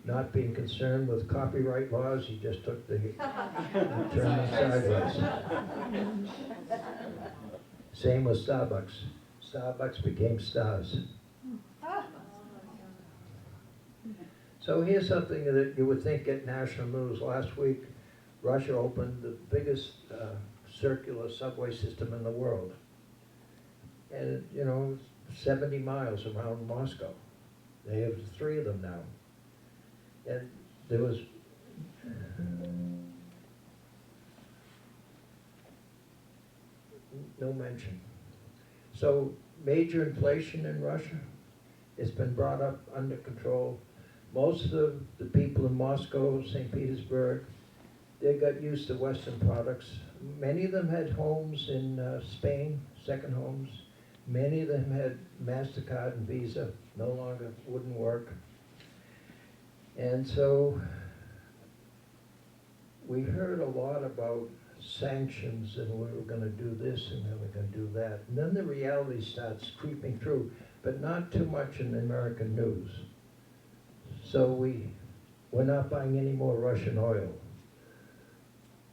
Not being concerned with copyright laws, he just took the German sideways. Same with Starbucks. Starbucks became Stars. So here's something that you would think at national news. Last week, Russia opened the biggest circular subway system in the world. And, 70 miles around Moscow. They have 3 of them now. And there was no mention. So major inflation in Russia has been brought up under control. Most of the people in Moscow, St. Petersburg, they got used to Western products. Many of them had homes in Spain, second homes. Many of them had MasterCard and Visa, no longer wouldn't work. And so we heard a lot about sanctions and we were going to do this and then we're going to do that. And then the reality starts creeping through, but not too much in the American news. So we're not buying any more Russian oil,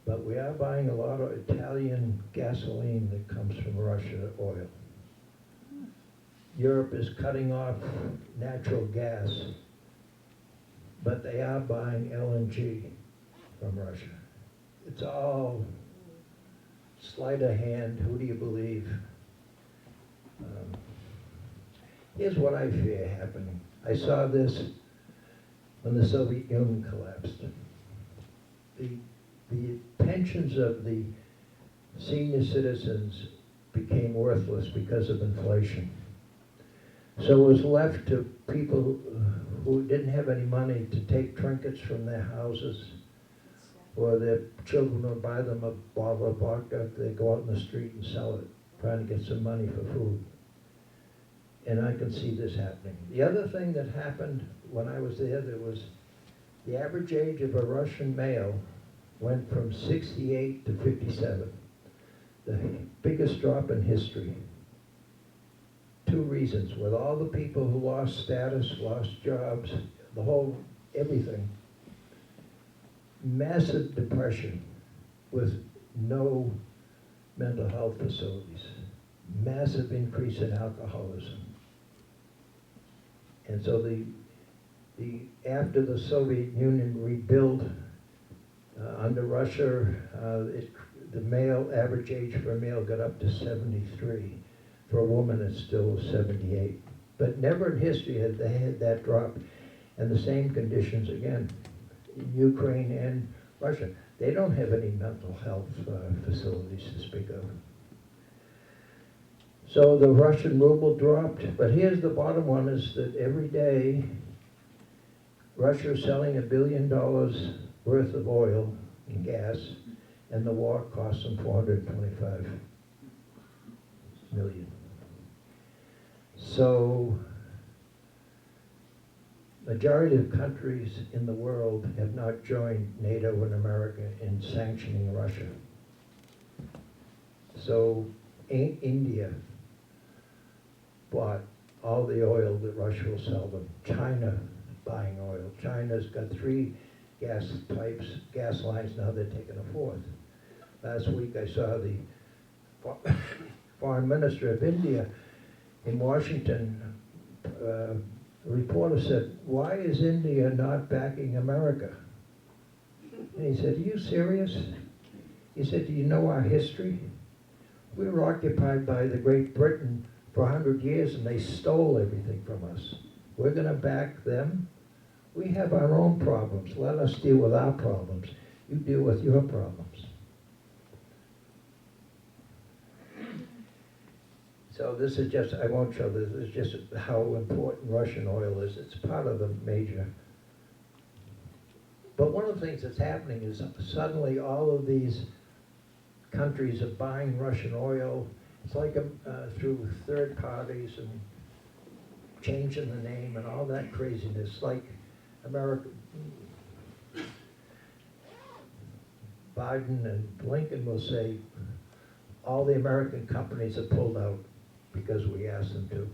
but we are buying a lot of Italian gasoline that comes from Russia oil. Europe is cutting off natural gas, but they are buying LNG from Russia. It's all sleight of hand. Who do you believe? Here's what I fear happening. I saw this when the Soviet Union collapsed. The pensions of the senior citizens became worthless because of inflation. So it was left to people who didn't have any money to take trinkets from their houses, or their children would buy them a bottle of vodka, they'd go out in the street and sell it, trying to get some money for food. And I can see this happening. The other thing that happened when I was there was the average age of a Russian male went from 68 to 57, the biggest drop in history. Two reasons: with all the people who lost status, lost jobs, the whole, everything, massive depression with no mental health facilities, massive increase in alcoholism. And so after the Soviet Union rebuilt under Russia, the average age for a male got up to 73. For a woman, it's still 78. But never in history had they had that drop. And the same conditions again in Ukraine and Russia. They don't have any mental health facilities to speak of. So the Russian ruble dropped. But here's the bottom one, is that every day Russia is selling $1 billion worth of oil and gas, and the war costs them $425 million. So, majority of countries in the world have not joined NATO and America in sanctioning Russia. So, India bought all the oil that Russia will sell them. China buying oil. China's got 3 gas pipes, gas lines, now they're taking a 4th. Last week I saw the Foreign Minister of India in Washington. A reporter said, "Why is India not backing America?" And he said, "Are you serious?" He said, "Do you know our history? We were occupied by the Great Britain for 100 years and they stole everything from us. We're going to back them? We have our own problems. Let us deal with our problems. You deal with your problems." So this is just, I won't show this, this is just how important Russian oil is. It's part of the major. But one of the things that's happening is suddenly all of these countries are buying Russian oil. It's like through third parties and changing the name and all that craziness, like America. Biden and Lincoln will say all the American companies have pulled out because we asked them to.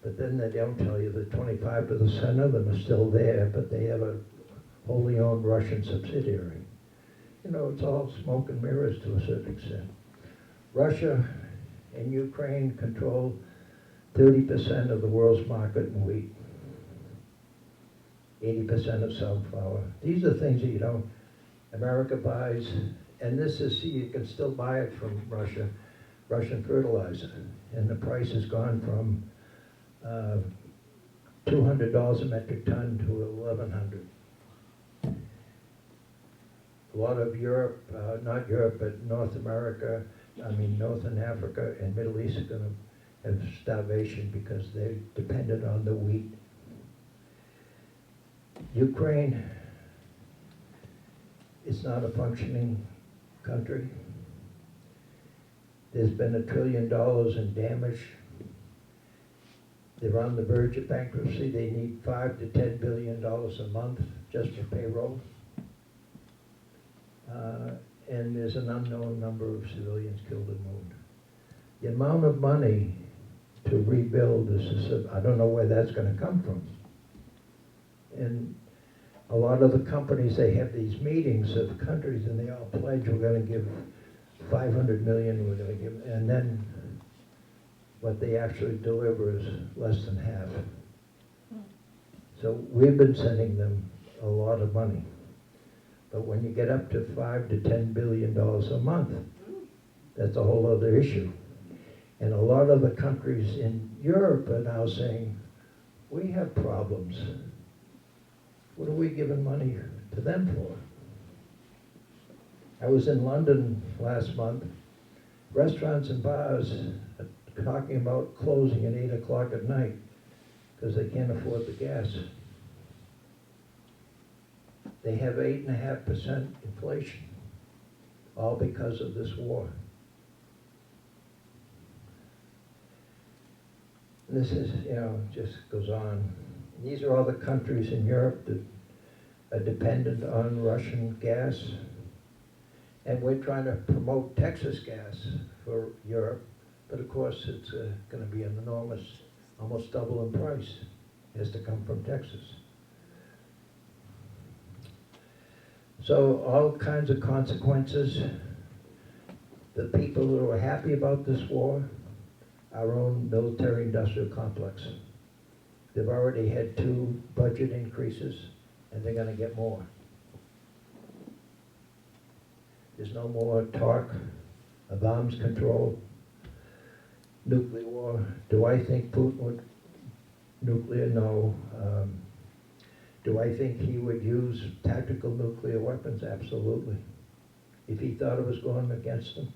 But then they don't tell you that 25% of them are still there, but they have a wholly owned Russian subsidiary. You know, it's all smoke and mirrors to a certain extent. Russia and Ukraine control 30% of the world's market in wheat, 80% of sunflower. These are things that you don't, America buys, and this is, see, you can still buy it from Russia, Russian fertilizer, and the price has gone from $200 a metric ton to $1,100. A lot of Europe, not Europe, but North America, Northern Africa and Middle East are going to have starvation because they're dependent on the wheat. Ukraine is not a functioning country. There's been $1 trillion in damage. They're on the verge of bankruptcy. They need $5 to $10 billion a month just for payroll. And there's an unknown number of civilians killed and wounded. The amount of money to rebuild is, I don't know where that's going to come from. And a lot of the companies, they have these meetings of countries and they all pledge, we're going to give 500 million, we're going to give, and then what they actually deliver is less than half. So we've been sending them a lot of money. But when you get up to $5 to $10 billion a month, that's a whole other issue. And a lot of the countries in Europe are now saying, we have problems. What are we giving money to them for? I was in London last month. Restaurants and bars are talking about closing at 8 o'clock at night because they can't afford the gas. They have 8.5% inflation, all because of this war. This is, just goes on. These are all the countries in Europe that are dependent on Russian gas. And we're trying to promote Texas gas for Europe, but of course it's going to be an enormous, almost double in price. It has to come from Texas. So all kinds of consequences. The people who are happy about this war, our own military-industrial complex. They've already had 2 budget increases, and they're going to get more. There's no more talk of arms control, nuclear war. Do I think Putin would nuclear? No. Do I think he would use tactical nuclear weapons? Absolutely. If he thought it was going against him.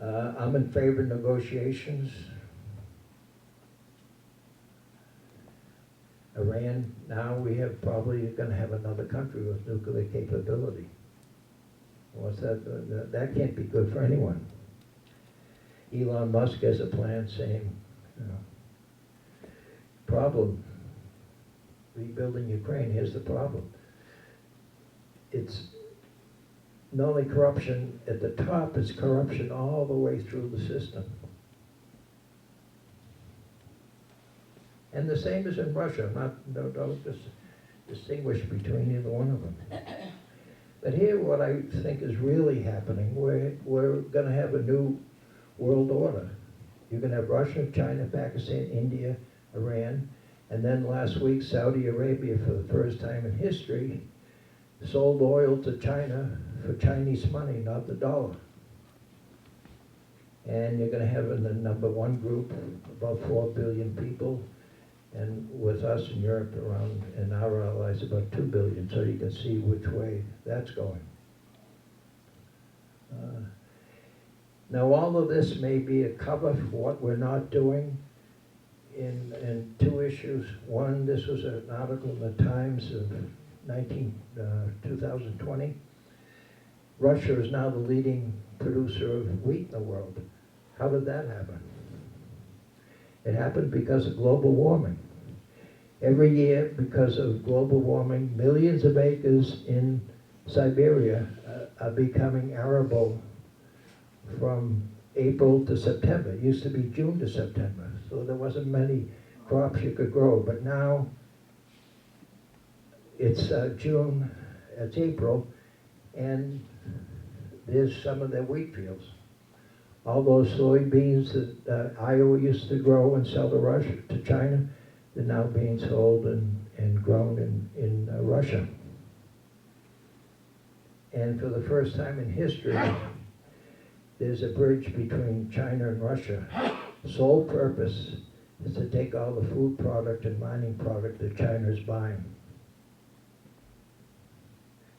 I'm in favor of negotiations. Iran, now we have probably going to have another country with nuclear capability. What's that? That can't be good for anyone. Elon Musk has a plan saying, problem, rebuilding Ukraine, here's the problem. It's not only corruption at the top, it's corruption all the way through the system. And the same is in Russia. Don't just distinguish between either one of them. But here, what I think is really happening, we're going to have a new world order. You're going to have Russia, China, Pakistan, India, Iran, and then last week, Saudi Arabia, for the first time in history, sold oil to China for Chinese money, not the dollar. And you're going to have in the #1 group about 4 billion people, and with us in Europe around, and our allies, about 2 billion, so you can see which way that's going. Now all of this may be a cover for what we're not doing in 2 issues. One, this was an article in the Times of 2020. Russia is now the leading producer of wheat in the world. How did that happen? It happened because of global warming. Every year, because of global warming, millions of acres in Siberia are becoming arable from April to September. It used to be June to September, so there wasn't many crops you could grow. But now it's June, it's April, and there's some of their wheat fields. All those soybeans that Iowa used to grow and sell to Russia, to China, they're now being sold and grown in Russia. And for the first time in history, there's a bridge between China and Russia. Sole purpose is to take all the food product and mining product that China is buying.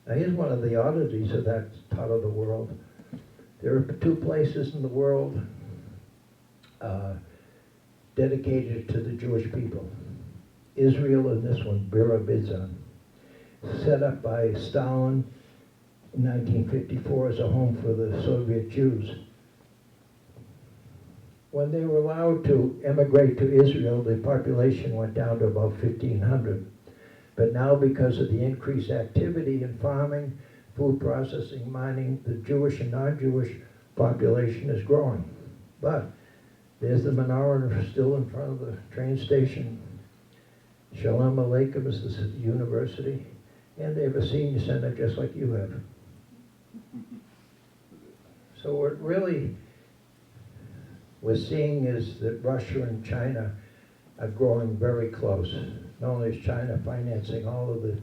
Now here's one of the oddities of that part of the world. There are 2 places in the world dedicated to the Jewish people. Israel and this one, Birabizan, set up by Stalin in 1954 as a home for the Soviet Jews. when they were allowed to emigrate to Israel, the population went down to about 1,500. But now, because of the increased activity in farming, food processing, mining, the Jewish and non-Jewish population is growing. But there's the menorah still in front of the train station. Shalom Aleichem is the university, and they have a senior center just like you have. So what really we're seeing is that Russia and China are growing very close. Not only is China financing all of the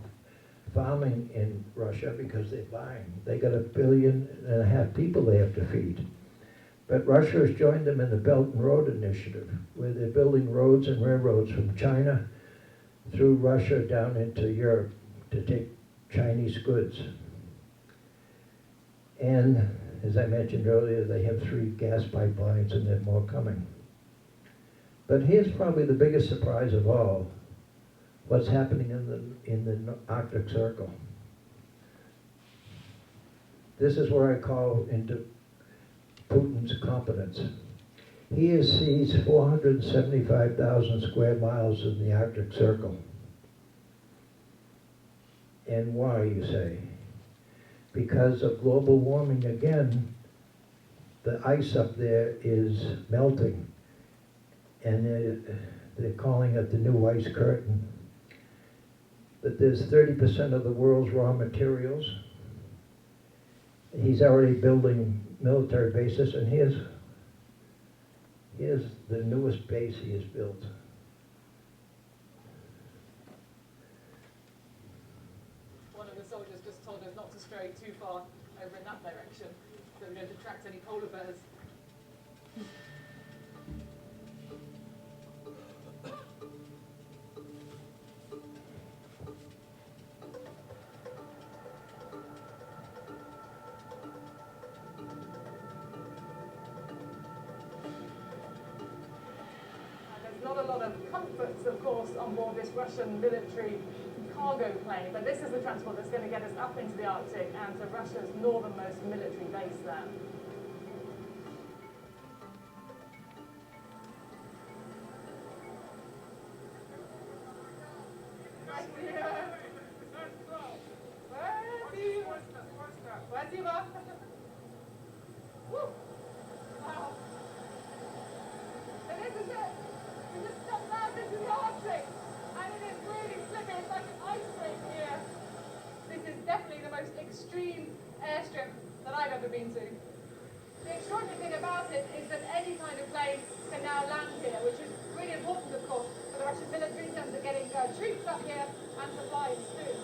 farming in Russia because they're buying. They got 1.5 billion people they have to feed. But Russia has joined them in the Belt and Road Initiative, where they're building roads and railroads from China through Russia down into Europe to take Chinese goods. And as I mentioned earlier, they have 3 gas pipelines and there are more coming. But here's probably the biggest surprise of all, what's happening in the Arctic Circle. This is where I call into Putin's competence. He has seized 475,000 square miles in the Arctic Circle. And why, you say? Because of global warming again, the ice up there is melting. And they're calling it the new ice curtain. But there's 30% of the world's raw materials. He's already building military bases, and here's the newest base he has built. One of the soldiers just told us not to stray too far over in that direction, so we don't attract any polar bears. Not a lot of comforts, of course, on board this Russian military cargo plane, but this is the transport that's going to get us up into the Arctic and to Russia's northernmost military base there. Wow. And this is it. We just stepped out into the Arctic, and it is really slippy. It's like an ice rink here. This is definitely the most extreme airstrip that I've ever been to. The extraordinary thing about it is that any kind of plane can now land here, which is really important, of course, for the Russian military in terms of getting troops up here and supplies too.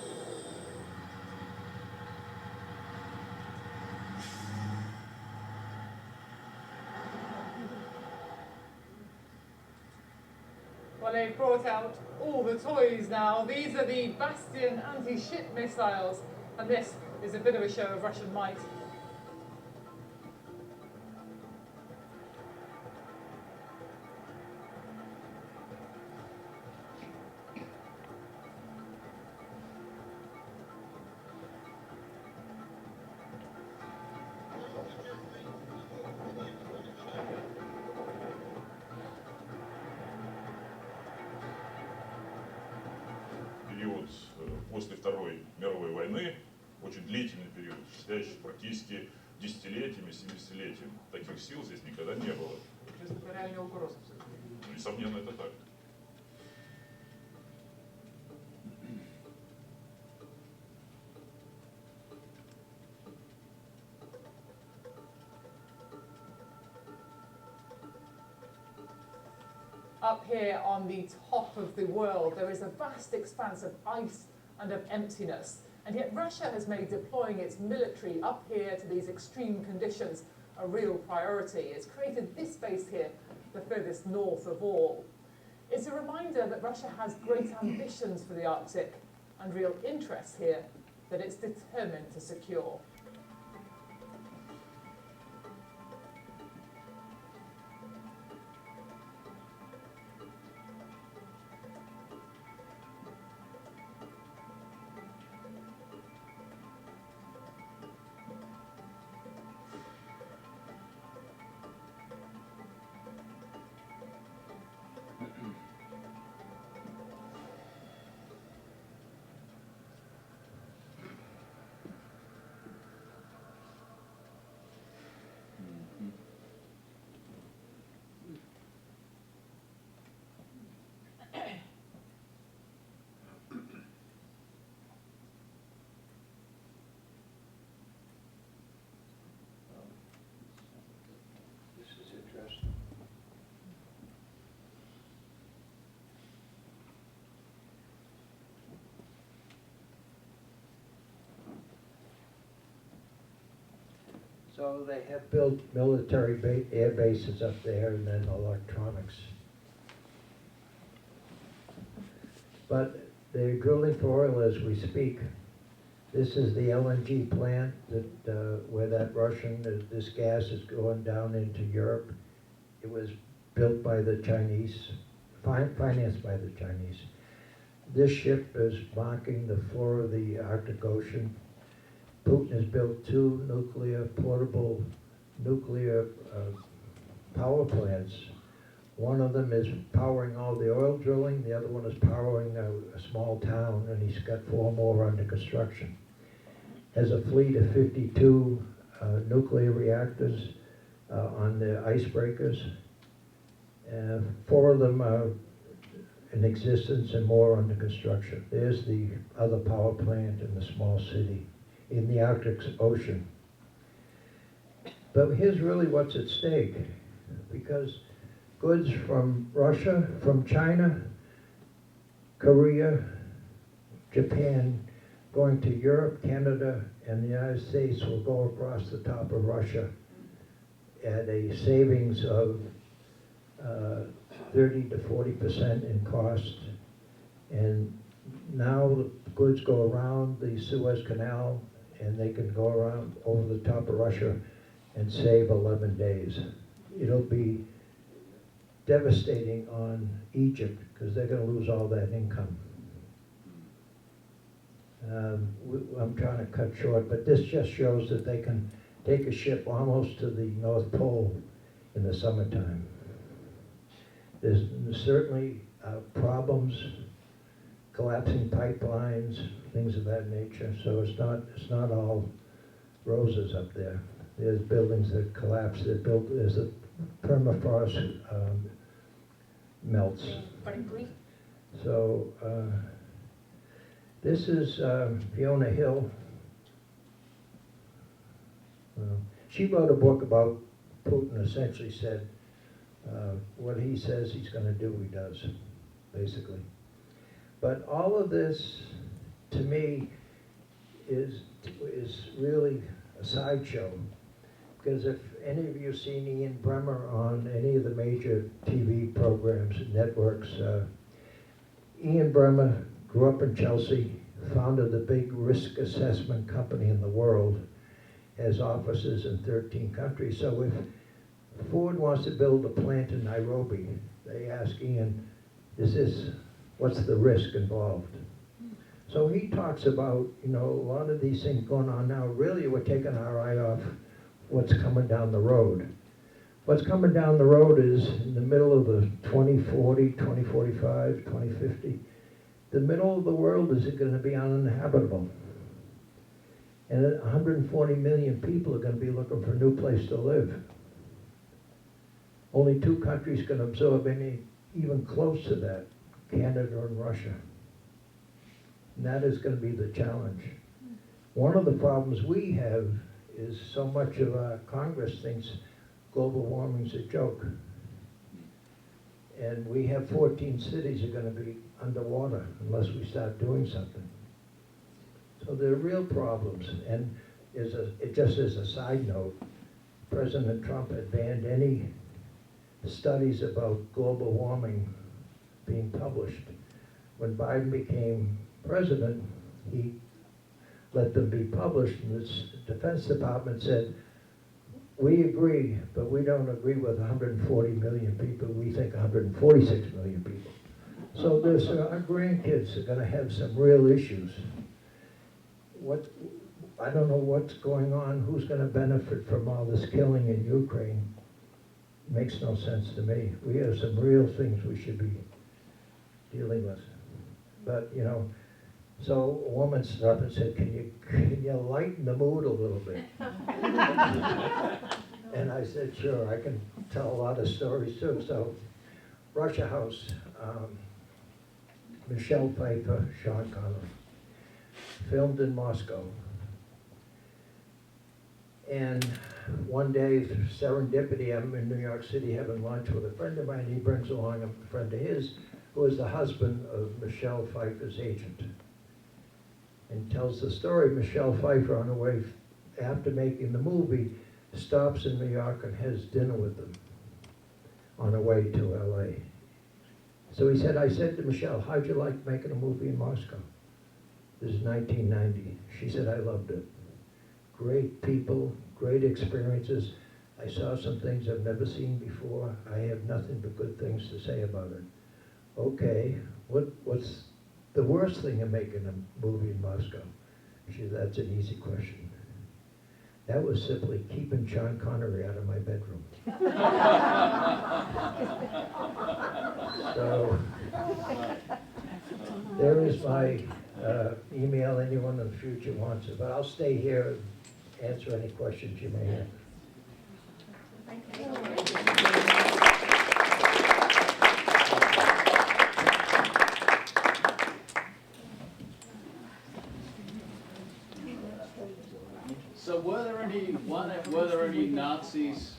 Well, they've brought out all the toys now. These are the Bastion anti-ship missiles, and this is a bit of a show of Russian might. Период после Второй мировой войны, очень длительный период, считающийся практически десятилетиями, 70-летием. Таких сил здесь никогда не было. Несомненно, это так. Up here on the top of the world, there is a vast expanse of ice and of emptiness. And yet Russia has made deploying its military up here to these extreme conditions a real priority. It's created this base here, the furthest north of all. It's a reminder that Russia has great ambitions for the Arctic and real interests here that it's determined to secure. So they have built military air bases up there and then electronics. But they're drilling for oil as we speak. This is the LNG plant that where that this gas is going down into Europe. It was built by the Chinese, financed by the Chinese. This ship is marking the floor of the Arctic Ocean. Putin has built two portable nuclear power plants. One of them is powering all the oil drilling, the other one is powering a small town, and he's got 4 more under construction. Has a fleet of 52 nuclear reactors on the icebreakers. 4 of them are in existence and more under construction. There's the other power plant in the small city in the Arctic Ocean. But here's really what's at stake, because goods from Russia, from China, Korea, Japan, going to Europe, Canada, and the United States will go across the top of Russia at a savings of 30 to 40% in cost. And now the goods go around the Suez Canal and they can go around over the top of Russia and save 11 days. It'll be devastating on Egypt because they're going to lose all that income. I'm trying to cut short, but this just shows that they can take a ship almost to the North Pole in the summertime. There's certainly problems, collapsing pipelines, things of that nature. So it's not all roses up there. There's buildings that collapse. There's a permafrost melts. Very brief. So this is Fiona Hill. She wrote a book about Putin. Essentially said what he says he's going to do, he does, basically. But all of this, to me, is really a sideshow. Because if any of you have seen Ian Bremmer on any of the major TV programs and networks, Ian Bremmer grew up in Chelsea, founded the big risk assessment company in the world, has offices in 13 countries. So if Ford wants to build a plant in Nairobi, they ask Ian, what's the risk involved? So he talks about, a lot of these things going on now. Really, we're taking our eye off what's coming down the road. What's coming down the road is in the middle of the 2040, 2045, 2050. The middle of the world is going to be uninhabitable. And 140 million people are going to be looking for a new place to live. Only 2 countries can absorb any even close to that, Canada and Russia. And that is going to be the challenge. One of the problems we have is so much of our Congress thinks global warming's a joke. And we have 14 cities are going to be underwater unless we start doing something. So there are real problems. And just as a side note, President Trump had banned any studies about global warming being published. When Biden became president, he let them be published, and the Defense Department said, we agree, but we don't agree with 140 million people. We think 146 million people. So our grandkids are going to have some real issues. I don't know what's going on, who's going to benefit from all this killing in Ukraine. Makes no sense to me. We have some real things we should be dealing with. But, so a woman stood up and said, can you lighten the mood a little bit? And I said, sure, I can tell a lot of stories too. So, Russia House, Michelle Pfeiffer, Sean Connery, filmed in Moscow. And one day, serendipity, I'm in New York City having lunch with a friend of mine. He brings along a friend of his who is the husband of Michelle Pfeiffer's agent. And tells the story. Michelle Pfeiffer, on her way after making the movie, stops in New York and has dinner with them on the way to LA. So he said, I said to Michelle, how'd you like making a movie in Moscow? This is 1990. She said, I loved it. Great people, great experiences. I saw some things I've never seen before. I have nothing but good things to say about it. Okay, what's the worst thing in making a movie in Moscow? She said, that's an easy question. That was simply keeping Sean Connery out of my bedroom. So, there is my email, anyone in the future wants it, but I'll stay here and answer any questions you may have. So were there any Nazis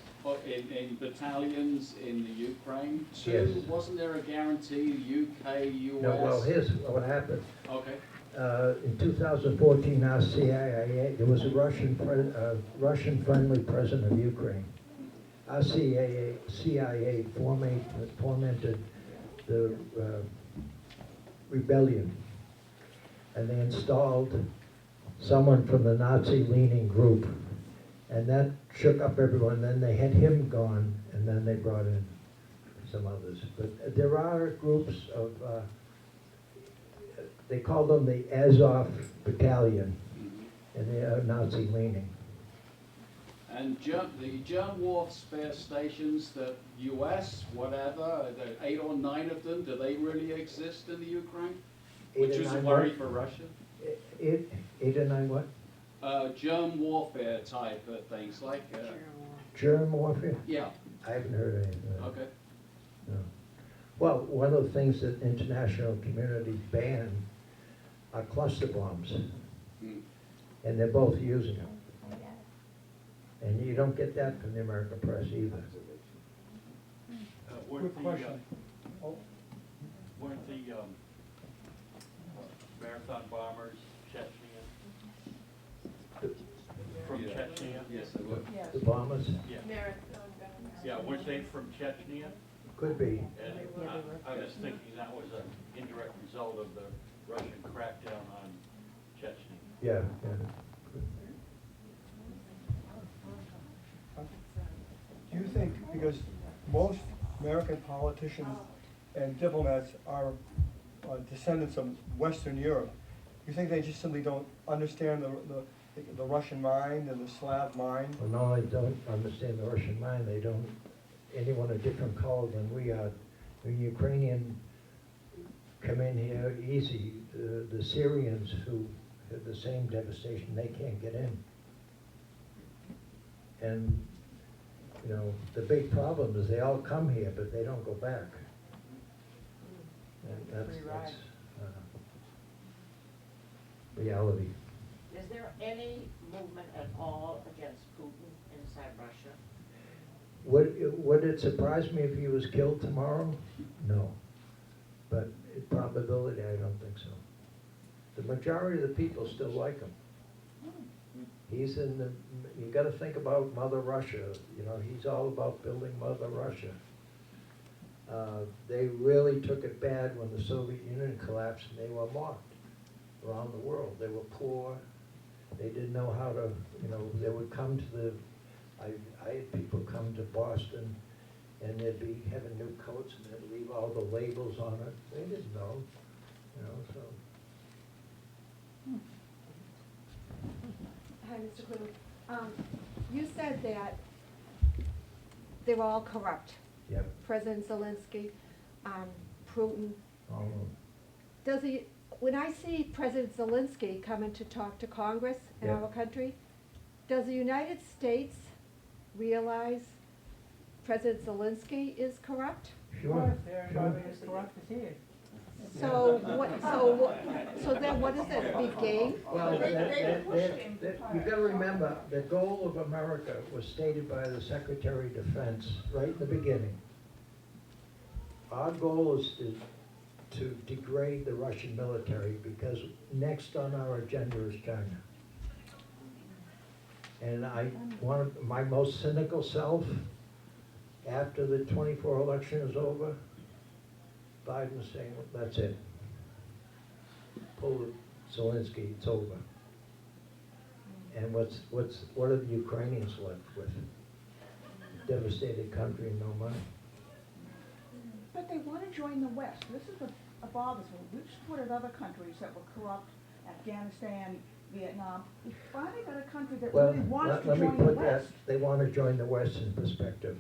in battalions in the Ukraine? Two, Yes. wasn't there a guarantee UK, US? No, well, here's what happened. Okay. In 2014, our CIA, there was a Russian-friendly president of Ukraine. Our CIA fomented the rebellion, and they installed someone from the Nazi-leaning group, and that shook up everyone. Then they had him gone, and then they brought in some others. But there are groups of, they call them the Azov Battalion, and they are Nazi-leaning. And the German warfare stations, the US, whatever, the 8 or 9 of them, do they really exist in the Ukraine? Which is a worry for Russia? 8 or 9 what? Germ warfare type of things, like, Germ warfare? yeah, I haven't heard anything of that. okay. No. Well, one of the things that international community banned are cluster bombs, Hmm. and they're both using them. And you don't get that from the American press either. Weren't Good question. weren't the marathon bombers Chechnya? From Yeah. Chechnya? Yes, they were. The bombers, Yeah. Marathon. Yeah, weren't they from Chechnya? could be. And I was thinking that was an indirect result of the Russian crackdown on Chechnya. Yeah, yeah. Do you think, because most American politicians and diplomats are descendants of Western Europe, you think they just simply don't understand the Russian mind and the Slav mind? Well, no, they don't understand the Russian mind. They don't, anyone a different color than we are. When Ukrainian come in here easy, the Syrians who have the same devastation, they can't get in. And, you know, the big problem is they all come here, but they don't go back. And that's reality. Is there any movement at all against Putin inside Russia? Would it surprise me if he was killed tomorrow? No. But in probability, I don't think so. The majority of the people still like him. He's in the, you gotta think about Mother Russia, you know, he's all about building Mother Russia. They really took it bad when the Soviet Union collapsed and they were mocked around the world. They were poor, they didn't know how to, you know, they would come to the, I had people come to Boston and they'd be having new coats and they'd leave all the labels on it. They didn't know, you know, so. Hi, Mr. Clinton. You said that they were all corrupt. Yep, President Zelensky, Putin. all of them. Does he, when I see President Zelensky coming to talk to Congress in Yeah. our country, does the United States realize President Zelensky is corrupt? Sure, They're sure. probably as corrupt as he is. So so then what is it, big game? Well, you gotta remember, the goal of America was stated by the Secretary of Defense right in the beginning. Our goal is to degrade the Russian military because next on our agenda is China. And my most cynical self, after the 24 election is over, Biden's saying, that's it. Pull it, Zelensky, it's over. And what are the Ukrainians left with? Devastated country and no money. But they want to join the West. This is what bothers me. We've supported other countries that were corrupt, Afghanistan, Vietnam. We finally got a country that really wants to let me join the put that, West. they want to join the West in perspective.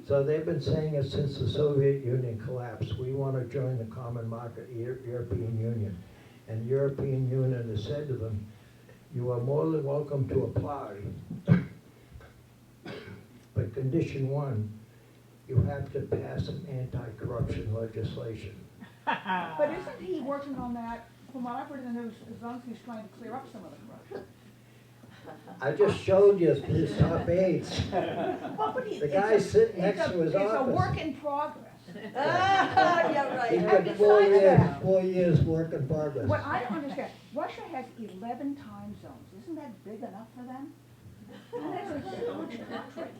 So they've been saying it since the Soviet Union collapsed. We want to join the common market, European Union. And the European Union has said to them, you are more than welcome to apply. But condition one, you have to pass some anti-corruption legislation. But isn't he working on that? From what I've heard in the news, Zelensky's trying to clear up some of the corruption. I just showed you his top aides. Well, but The guy's sitting next to his office. It's a work in progress. Yeah, right. He's And got besides 4 years work in progress. What I don't understand, Russia has 11 time zones. Isn't that big enough for them? And it's a huge country.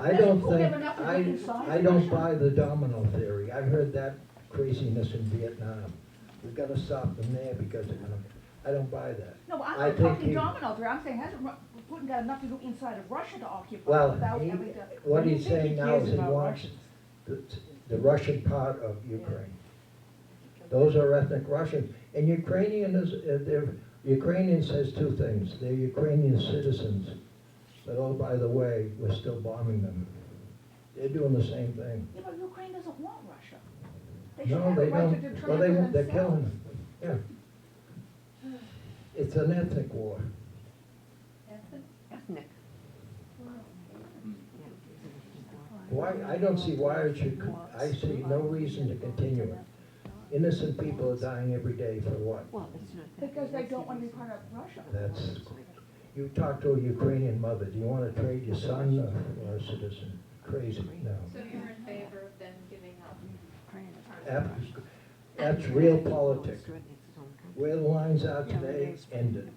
I don't Who have think, enough to live inside I don't Russia? buy the domino theory. I heard that craziness in Vietnam. We've got to stop them there because they're gonna, I don't buy that. No, I'm I not think talking he- dominoes here. I'm saying, hasn't Putin got enough to do inside of Russia to occupy Well, without he- having to? what do you he's think he saying now cares is he about wants Russians? the Russian part of Ukraine. Those are ethnic Russians. And Ukrainian says two things. They're Ukrainian citizens, but oh, by the way, we're still bombing them. They're doing the same thing. Yeah, but Ukraine doesn't want Russia. They should No, have they the right to don't. determine Well, for they're themselves. killing them. Yeah. It's an ethnic war. Ethnic. Why, I don't see why it should, I see no reason to continue it. Innocent people are dying every day for what? Because they don't want to be part of Russia. That's, you talk to a Ukrainian mother, do you want to trade your son or a citizen? Crazy, no. So you're in favor of them giving up? That's real politics. Where the lines are today, end it.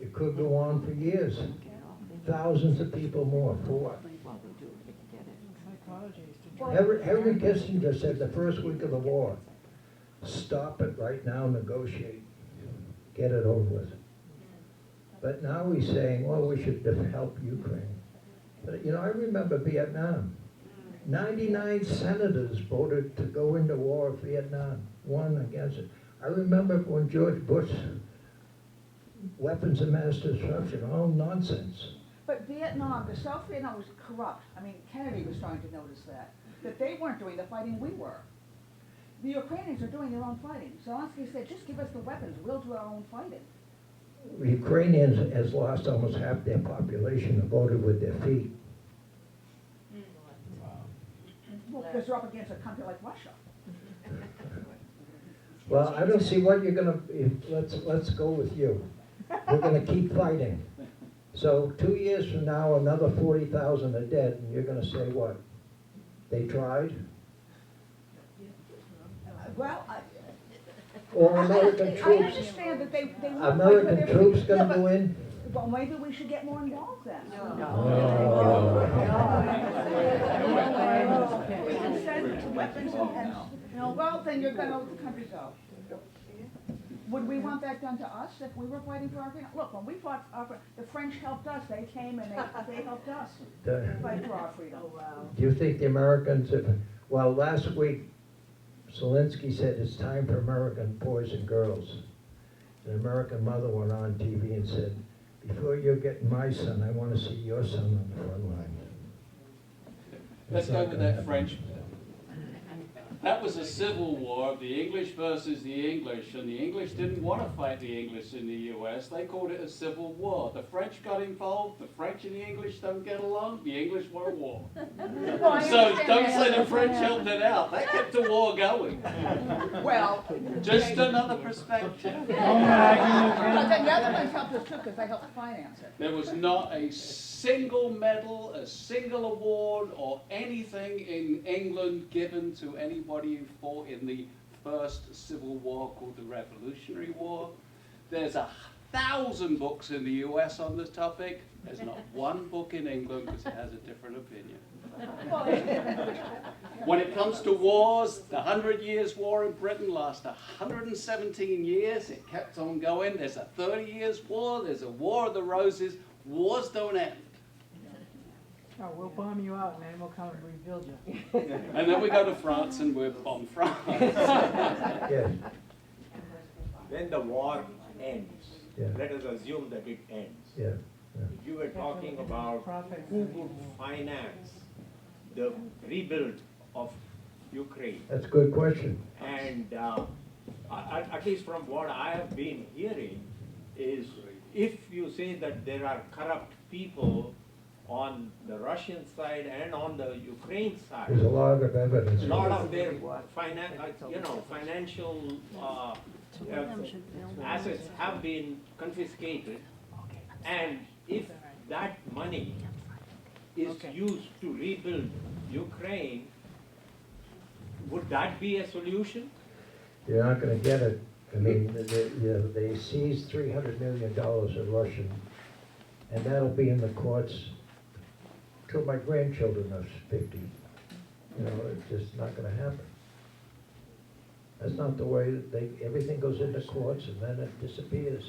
It could go on for years. Thousands of people more, for what? Psychology is to Henry Kissinger said the first week of the war, stop it right now, negotiate, get it over with. But now he's saying, well, we should help Ukraine. But, you know, I remember Vietnam. 99 senators voted to go into war with Vietnam, one against it. I remember when George Bush, weapons of mass destruction, all nonsense. But Vietnam, the South Vietnam was corrupt. I mean, Kennedy was starting to notice that they weren't doing the fighting we were. The Ukrainians are doing their own fighting. Zelensky said, just give us the weapons, we'll do our own fighting. Ukrainians has lost almost half their population and voted with their feet. Well, because they're up against a country like Russia. Well, I don't see what you're gonna, let's go with you. We're gonna keep fighting. So 2 years from now, another 40,000 are dead, and you're gonna say what? They tried? Well, Or American I troops? understand that they want to American fight for troops their- gonna Yeah, go but- in? Well, maybe we should get more involved then. We can send weapons and, well, then you're gonna let the country go. Would we want that done to us if we were fighting for our freedom? Look, when we fought, the French helped us, they came and they helped us fight for our freedom. Do you think the Americans, well, last week, Zelensky said it's time for American boys and girls. An American mother went on TV and said, before you're getting my son, I want to see your son on the front line. Let's It's go not with gonna that happen. French. That was a civil war, the English versus the English, and the English didn't want to fight the English in the US. They called it a civil war. The French got involved, the French and the English don't get along, the English want a war. Well, I So understand don't that. say the French helped it out, that kept the war going. Well. Just another perspective. But the Netherlands helped us too, because they helped finance it. There was not a single medal, a single award, or anything in England given to anybody who fought in the first civil war called the Revolutionary War. There's 1,000 books in the US on this topic. There's not one book in England because it has a different opinion. When it comes to wars, the 100 Years' War in Britain lasted 117 years. It kept on going. There's a 30 Years' War. There's a War of the Roses. Wars don't end. Oh, we'll bomb you out and then we'll come and rebuild you. And then we go to France and we bomb France. Yes, When the war ends, yeah, let us assume that it ends. yeah. You were talking about who would finance the rebuild of Ukraine. That's a good question. And at least from what I have been hearing is if you say that there are corrupt people on the Russian side and on the Ukraine side, There's a lot of evidence. a lot of their financial assets have been confiscated, and if that money is used to rebuild Ukraine, would that be a solution? You're not gonna get it. I mean, they seized $300 million of Russian, and that'll be in the courts till my grandchildren are 50. You know, it's just not gonna happen. That's not the way that everything goes into courts and then it disappears.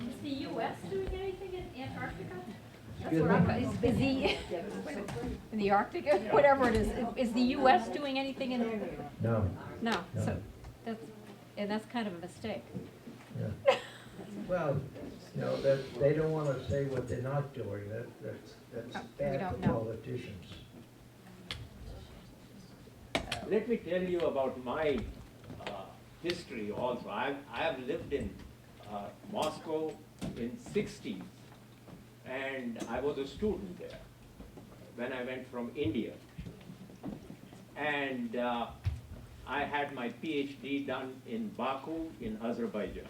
Is the US doing anything in Antarctica? Excuse me? In the Arctic, whatever it is the US doing anything in? No, No, No. so, that's kind of a mistake. yeah. Well, you know, that, they don't wanna say what they're not doing. That's We bad don't for know. politicians. Let me tell you about my history also. I have lived in Moscow in '60s, and I was a student there when I went from India. And I had my PhD done in Baku in Azerbaijan.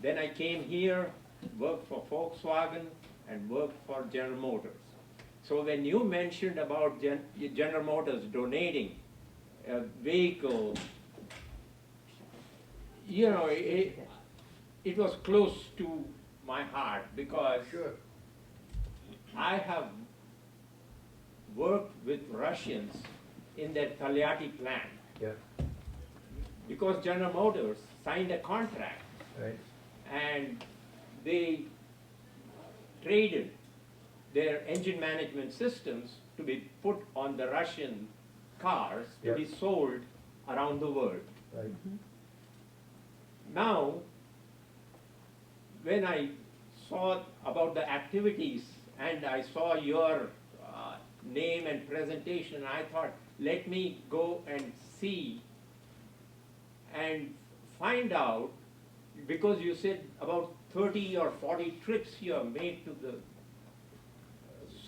Then I came here, worked for Volkswagen, and worked for General Motors. So when you mentioned about General Motors donating a vehicle, you know, it was close to my heart because I have worked with Russians in their Tolyatti plant. Yeah. Because General Motors signed a contract, Right. and they traded their engine management systems to be put on the Russian cars to Yeah. be sold around the world. Right. Now, when I saw about the activities and I saw your name and presentation, I thought, let me go and see and find out, because you said about 30 or 40 trips you have made to the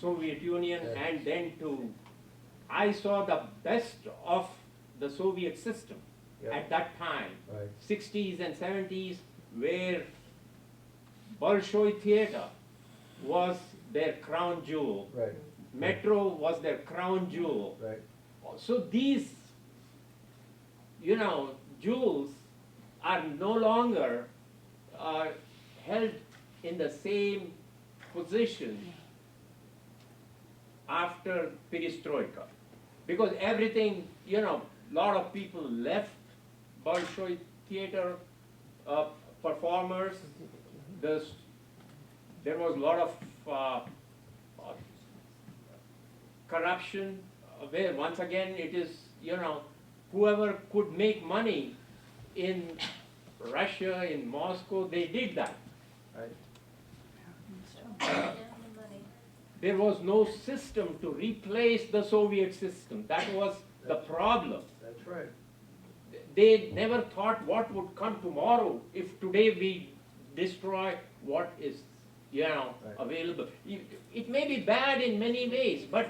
Soviet Union and then to, I saw the best of the Soviet system at that time, Right. 60s and 70s, where Bolshoi theater was their crown jewel. Right. Metro was their crown jewel. Right. So these, you know, jewels are no longer held in the same position after perestroika. Because everything, you know, a lot of people left Bolshoi theater performers. There was a lot of corruption, where once again it is, you know, whoever could make money in Russia, in Moscow, they did that. Right. There was no system to replace the Soviet system. That was the problem. That's right. They never thought what would come tomorrow if today we destroy what is, you know, available. It may be bad in many ways, but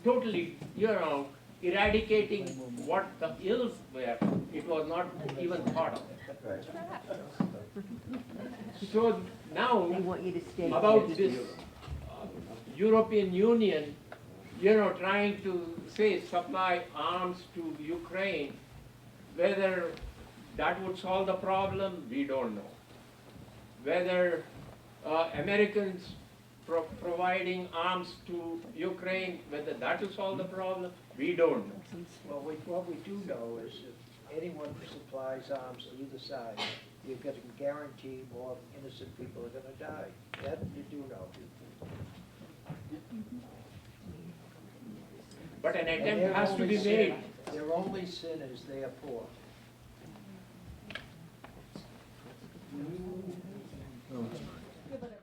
totally, you know, eradicating what the ills were, it was not even thought of. Right. So now, about this European Union, you know, trying to say supply arms to Ukraine, Whether that would solve the problem, we don't know. Whether Americans providing arms to Ukraine, whether that will solve the problem, we don't know. Well, what we do know is if anyone who supplies arms to either side, you're going to guarantee more innocent people are going to die. That you do know. But an And attempt their has to only be sin- made. Their only sin is they are poor. Yeah, but